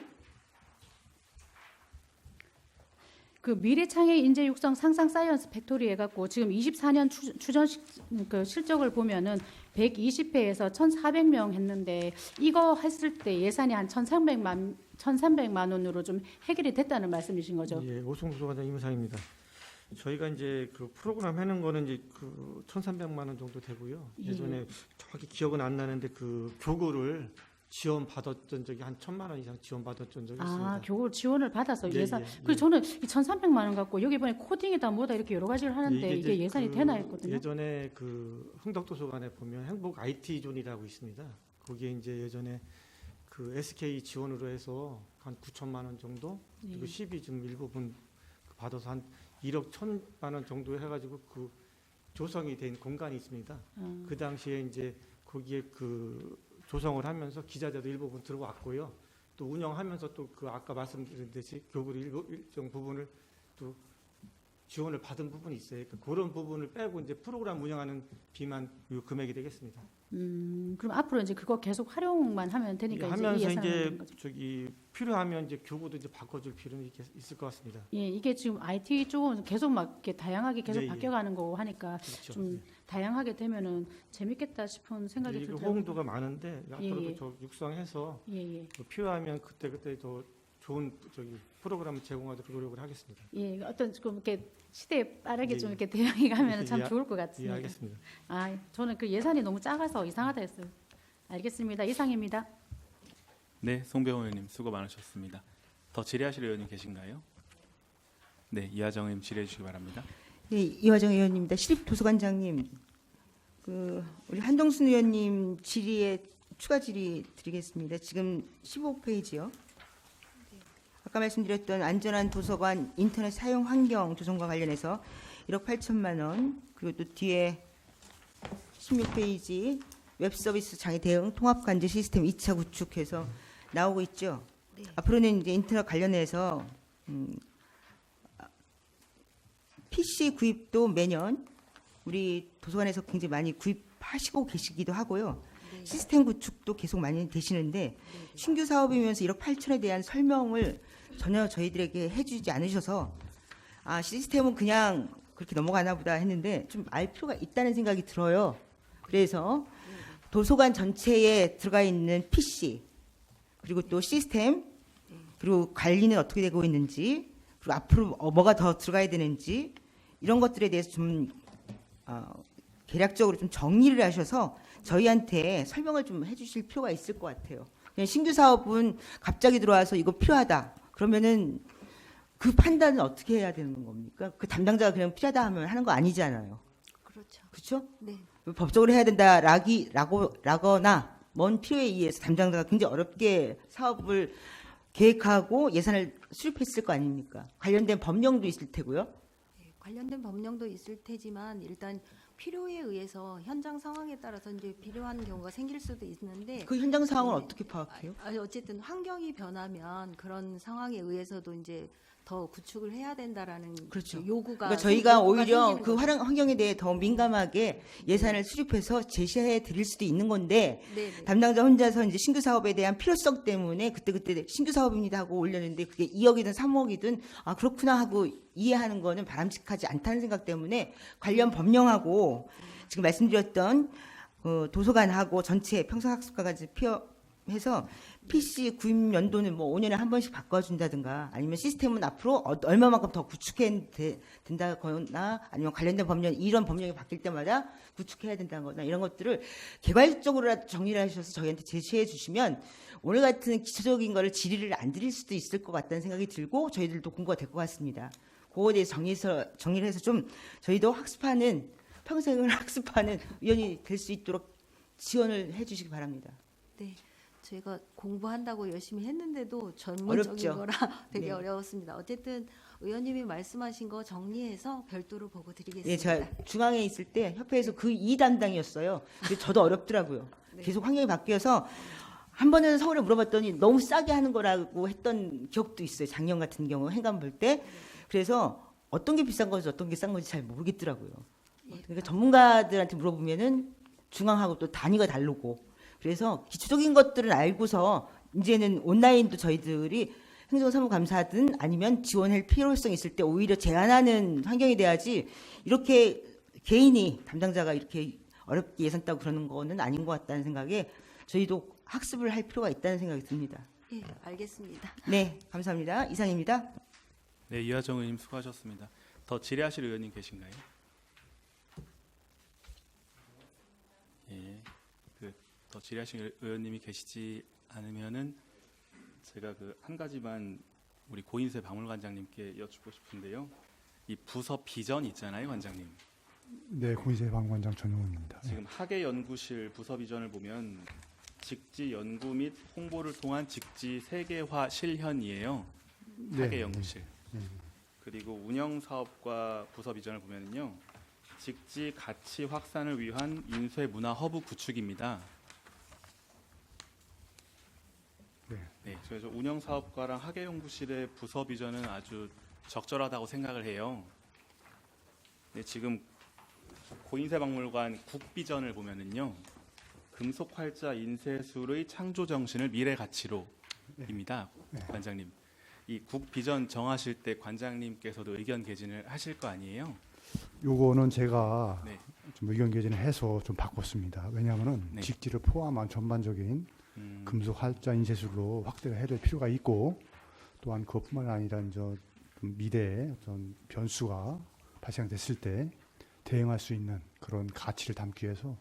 그 미래창의 인재 육성 상상 사이언스 팩토리 해갖고 지금 24년 추전 그 실적을 보면은 120회에서 1,400명 했는데 이거 했을 때 예산이 한 1,300만 원으로 좀 해결이 됐다는 말씀이신 거죠? 예, 오송도서관장 임상입니다. 저희가 이제 그 프로그램 하는 거는 이제 그 1,300만 원 정도 되고요. 예전에 정확히 기억은 안 나는데 그 교구를 지원 받았던 적이 한 1,000만 원 이상 지원 받았던 적이 있습니다. 교구 지원을 받아서 예, 예산. 예, 그래서 저는 이 1,300만 원 갖고 여기 보니 코딩이다 뭐다 이렇게 여러 가지를 하는데 예, 이게 예산이 되나 했거든요. 예전에 그 흥덕도서관에 보면 행복 IT 존이라고 있습니다. 거기에 이제 예전에 그 SK 지원으로 해서 한 9천만 원 정도 그리고 10이 좀 일부분 받아서 한 1억 1,000만 원 정도 해가지고 그 조성이 된 공간이 있습니다. 그 당시에 이제 거기에 그 조성을 하면서 기자재도 일부분 들어왔고요. 또 운영하면서 또 그 아까 말씀드린 듯이 교구를 일정 부분을 또 지원을 받은 부분이 있어요. 그러니까 그런 부분을 빼고 이제 프로그램 운영하는 비만 이 금액이 되겠습니다. 그럼 앞으로 이제 그거 계속 활용만 하면 되니까 하면서 이제 이 예산을 이제 내는 거죠. 저기 필요하면 이제 교구도 이제 바꿔줄 필요는 있을 것 같습니다. 예, 이게 지금 IT 쪽은 계속 막 이렇게 다양하게 계속 예, 예. 바뀌어가는 거고 하니까 그렇죠. 좀 다양하게 되면은 재밌겠다 싶은 생각이 이게 들더라고요. 호응도가 많은데 앞으로도 예, 예. 저 육성해서 예, 예. 뭐 필요하면 그때 더 좋은 저기 프로그램을 제공하도록 노력을 하겠습니다. 예, 어떤 좀 이렇게 시대에 빠르게 예, 좀 예. 이렇게 대응해 가면 참 예, 좋을 것 같습니다. 예, 알겠습니다. 저는 그 예산이 너무 작아서 이상하다 했어요. 알겠습니다. 이상입니다. 네, 송병호 의원님 수고 많으셨습니다. 더 질의하실 의원님 계신가요? 네, 이하정 의원님 질의해 주시기 바랍니다. 네, 이화정 의원입니다. 시립도서관장님, 우리 한동순 의원님 질의에 추가 질의 드리겠습니다. 지금 15페이지요. 아까 말씀드렸던 안전한 도서관 인터넷 사용 환경 조성과 관련해서 1억 8천만 원, 그리고 또 뒤에 16페이지 웹서비스 장애 대응 통합관제 시스템 2차 구축해서 나오고 있죠. 앞으로는 이제 인터넷 관련해서 PC 구입도 매년 우리 도서관에서 굉장히 많이 구입하시고 계시기도 하고요. 시스템 구축도 계속 많이 되시는데 신규 사업이면서 1억 8천에 대한 설명을 전혀 저희들에게 해주지 않으셔서 시스템은 그냥 그렇게 넘어가나 보다 했는데 좀 알 필요가 있다는 생각이 들어요. 그래서 도서관 전체에 들어가 있는 PC 그리고 또 시스템 그리고 관리는 어떻게 되고 있는지 그리고 앞으로 뭐가 더 들어가야 되는지 이런 것들에 대해서 좀 개략적으로 좀 정리를 하셔서 저희한테 설명을 좀 해주실 필요가 있을 것 같아요. 그냥 신규 사업은 갑자기 들어와서 이거 필요하다 그러면은 그 판단은 어떻게 해야 되는 겁니까? 그 담당자가 그냥 필요하다 하면 하는 거 아니잖아요. 그렇죠. 그렇죠? 네. 법적으로 해야 된다라거나 뭔 필요에 의해서 담당자가 굉장히 어렵게 사업을 계획하고 예산을 수립했을 거 아닙니까? 관련된 법령도 있을 테고요. 관련된 법령도 있을 테지만 일단 필요에 의해서 현장 상황에 따라서 이제 필요한 경우가 생길 수도 있는데 그 현장 상황을 어떻게 파악해요? 어쨌든 환경이 변하면 그런 상황에 의해서도 이제 더 구축을 해야 된다라는 그렇죠. 요구가 그러니까 저희가 요구가 오히려 생기는 그 거죠. 환경에 대해 더 민감하게 예산을 수립해서 제시해 드릴 수도 있는 건데 네네. 담당자 혼자서 이제 신규 사업에 대한 필요성 때문에 그때 신규 사업입니다 하고 올렸는데 그게 2억이든 3억이든 아 그렇구나 하고 이해하는 거는 바람직하지 않다는 생각 때문에 관련 법령하고 지금 말씀드렸던 도서관하고 전체 평소학습과까지 해서 PC 구입 연도는 뭐 5년에 한 번씩 바꿔준다든가 아니면 시스템은 앞으로 얼마만큼 더 구축해야 된다거나 아니면 관련된 법령 이런 법령이 바뀔 때마다 구축해야 된다거나 이런 것들을 개괄적으로 정리를 하셔서 저희한테 제시해 주시면 오늘 같은 기초적인 거를 질의를 안 드릴 수도 있을 것 같다는 생각이 들고 저희들도 공부가 될 것 같습니다. 그거에 대해서 정리를 해서 좀 저희도 학습하는 평생을 학습하는 위원이 될 수 있도록 지원을 해 주시기 바랍니다. 네. 저희가 공부한다고 열심히 했는데도 전문적인 어렵죠. 거라 되게 네. 어려웠습니다. 어쨌든 의원님이 말씀하신 거 정리해서 별도로 보고 드리겠습니다. 예, 제가 중앙에 있을 때 협회에서 그 2담당이었어요. 근데 저도 어렵더라고요. 네. 계속 환경이 바뀌어서 한 번은 서울에 물어봤더니 너무 싸게 하는 거라고 했던 기억도 있어요. 작년 같은 경우 행감 볼 때. 그래서 어떤 게 비싼 건지 어떤 게 싼 건지 잘 모르겠더라고요. 그러니까 전문가들한테 물어보면은 중앙하고 또 단위가 다르고 그래서 기초적인 것들은 알고서 이제는 온라인도 저희들이 행정사무감사든 아니면 지원할 필요성이 있을 때 오히려 제한하는 환경이 돼야지 이렇게 개인이 담당자가 이렇게 어렵게 예산 따고 그러는 거는 아닌 것 같다는 생각에 저희도 학습을 할 필요가 있다는 생각이 듭니다. 예, 알겠습니다. 네, 감사합니다. 이상입니다. 네, 이하정 의원님 수고하셨습니다. 더 질의하실 의원님 계신가요? 예, 더 질의하실 의원님이 계시지 않으면은 제가 한 가지만 우리 고인세 박물관장님께 여쭙고 싶은데요. 이 부서 비전 있잖아요, 관장님. 네, 고인세 박물관장 전용훈입니다. 지금 학예연구실 부서 비전을 보면 직지 연구 및 홍보를 통한 직지 세계화 실현이에요. 네, 학예연구실. 네. 그리고 운영사업과 부서 비전을 보면요. 직지 가치 확산을 위한 인쇄 문화 허브 구축입니다. 네, 그래서 운영사업과랑 학예연구실의 부서 비전은 아주 적절하다고 생각을 해요. 네, 지금 고인세 박물관 국비전을 보면은요. 금속활자 인쇄술의 창조 정신을 미래 가치로입니다. 관장님. 이 국비전 정하실 때 관장님께서도 의견 개진을 하실 거 아니에요? 요거는 제가 네. 좀 의견 개진을 해서 좀 바꿨습니다. 왜냐하면은 네. 직지를 포함한 전반적인 금속 활자 인쇄술로 확대를 해야 될 필요가 있고 또한 그것뿐만 아니라 이제 좀 미래에 어떤 변수가 발생됐을 때 대응할 수 있는 그런 가치를 담기 위해서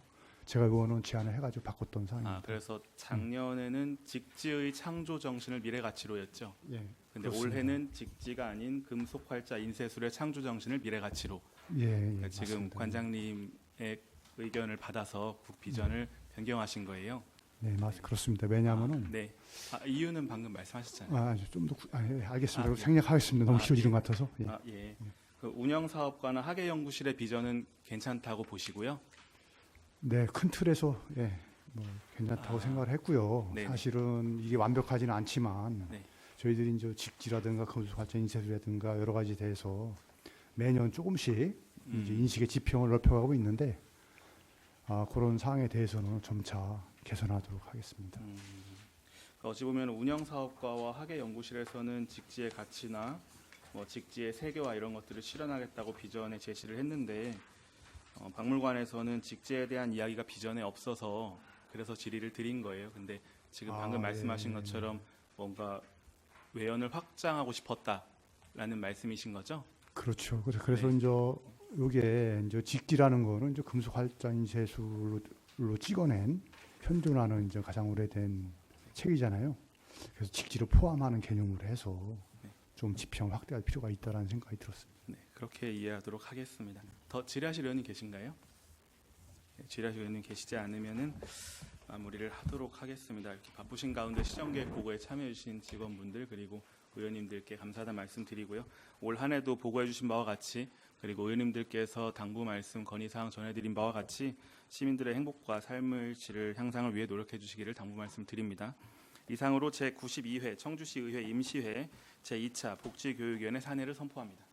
제가 이거는 제안을 해가지고 바꿨던 사항입니다. 그래서 작년에는 직지의 창조 정신을 미래 가치로였죠. 예, 근데 그렇습니다. 올해는 직지가 아닌 금속 활자 인쇄술의 창조 정신을 미래 가치로. 예, 그러니까 지금 맞습니다. 관장님의 의견을 받아서 국비전을 변경하신 거예요. 네, 그렇습니다. 왜냐하면은 네. 이유는 방금 말씀하셨잖아요. 좀 더 알겠습니다. 생략하겠습니다. 너무 길어지는 것 같아서. 예. 예. 그 운영사업과는 학예연구실의 비전은 괜찮다고 보시고요. 네, 큰 틀에서 뭐 괜찮다고 생각을 했고요. 네네. 사실은 이게 완벽하지는 않지만 네. 저희들이 이제 직지라든가 금속활자 인쇄술이라든가 여러 가지에 대해서 매년 조금씩 이제 인식의 지평을 넓혀가고 있는데 그런 사항에 대해서는 점차 개선하도록 하겠습니다. 그러니까 어찌 보면 운영사업과와 학예연구실에서는 직지의 가치나 뭐 직지의 세계화 이런 것들을 실현하겠다고 비전에 제시를 했는데 박물관에서는 직제에 대한 이야기가 비전에 없어서 그래서 질의를 드린 거예요. 근데 지금 방금 말씀하신 것처럼 뭔가 외연을 확장하고 싶었다라는 말씀이신 거죠? 그렇죠. 그래서 이제 이게 이제 직지라는 거는 이제 금속 활자인 재수로 찍어낸 현존하는 이제 가장 오래된 책이잖아요. 그래서 직지를 포함하는 개념으로 해서 좀 지평 확대할 필요가 있다라는 생각이 들었습니다. 네, 그렇게 이해하도록 하겠습니다. 더 질의하실 의원님 계신가요? 네, 질의하실 의원님 계시지 않으면은 마무리를 하도록 하겠습니다. 이렇게 바쁘신 가운데 시정계획 보고에 참여해주신 직원분들 그리고 의원님들께 감사하다는 말씀드리고요. 올 한 해도 보고해주신 바와 같이 그리고 의원님들께서 당부 말씀 건의사항 전해드린 바와 같이 시민들의 행복과 삶의 질을 향상을 위해 노력해 주시기를 당부 말씀드립니다. 이상으로 제92회 청주시 의회 임시회 제2차 복지교육위원회 산회를 선포합니다.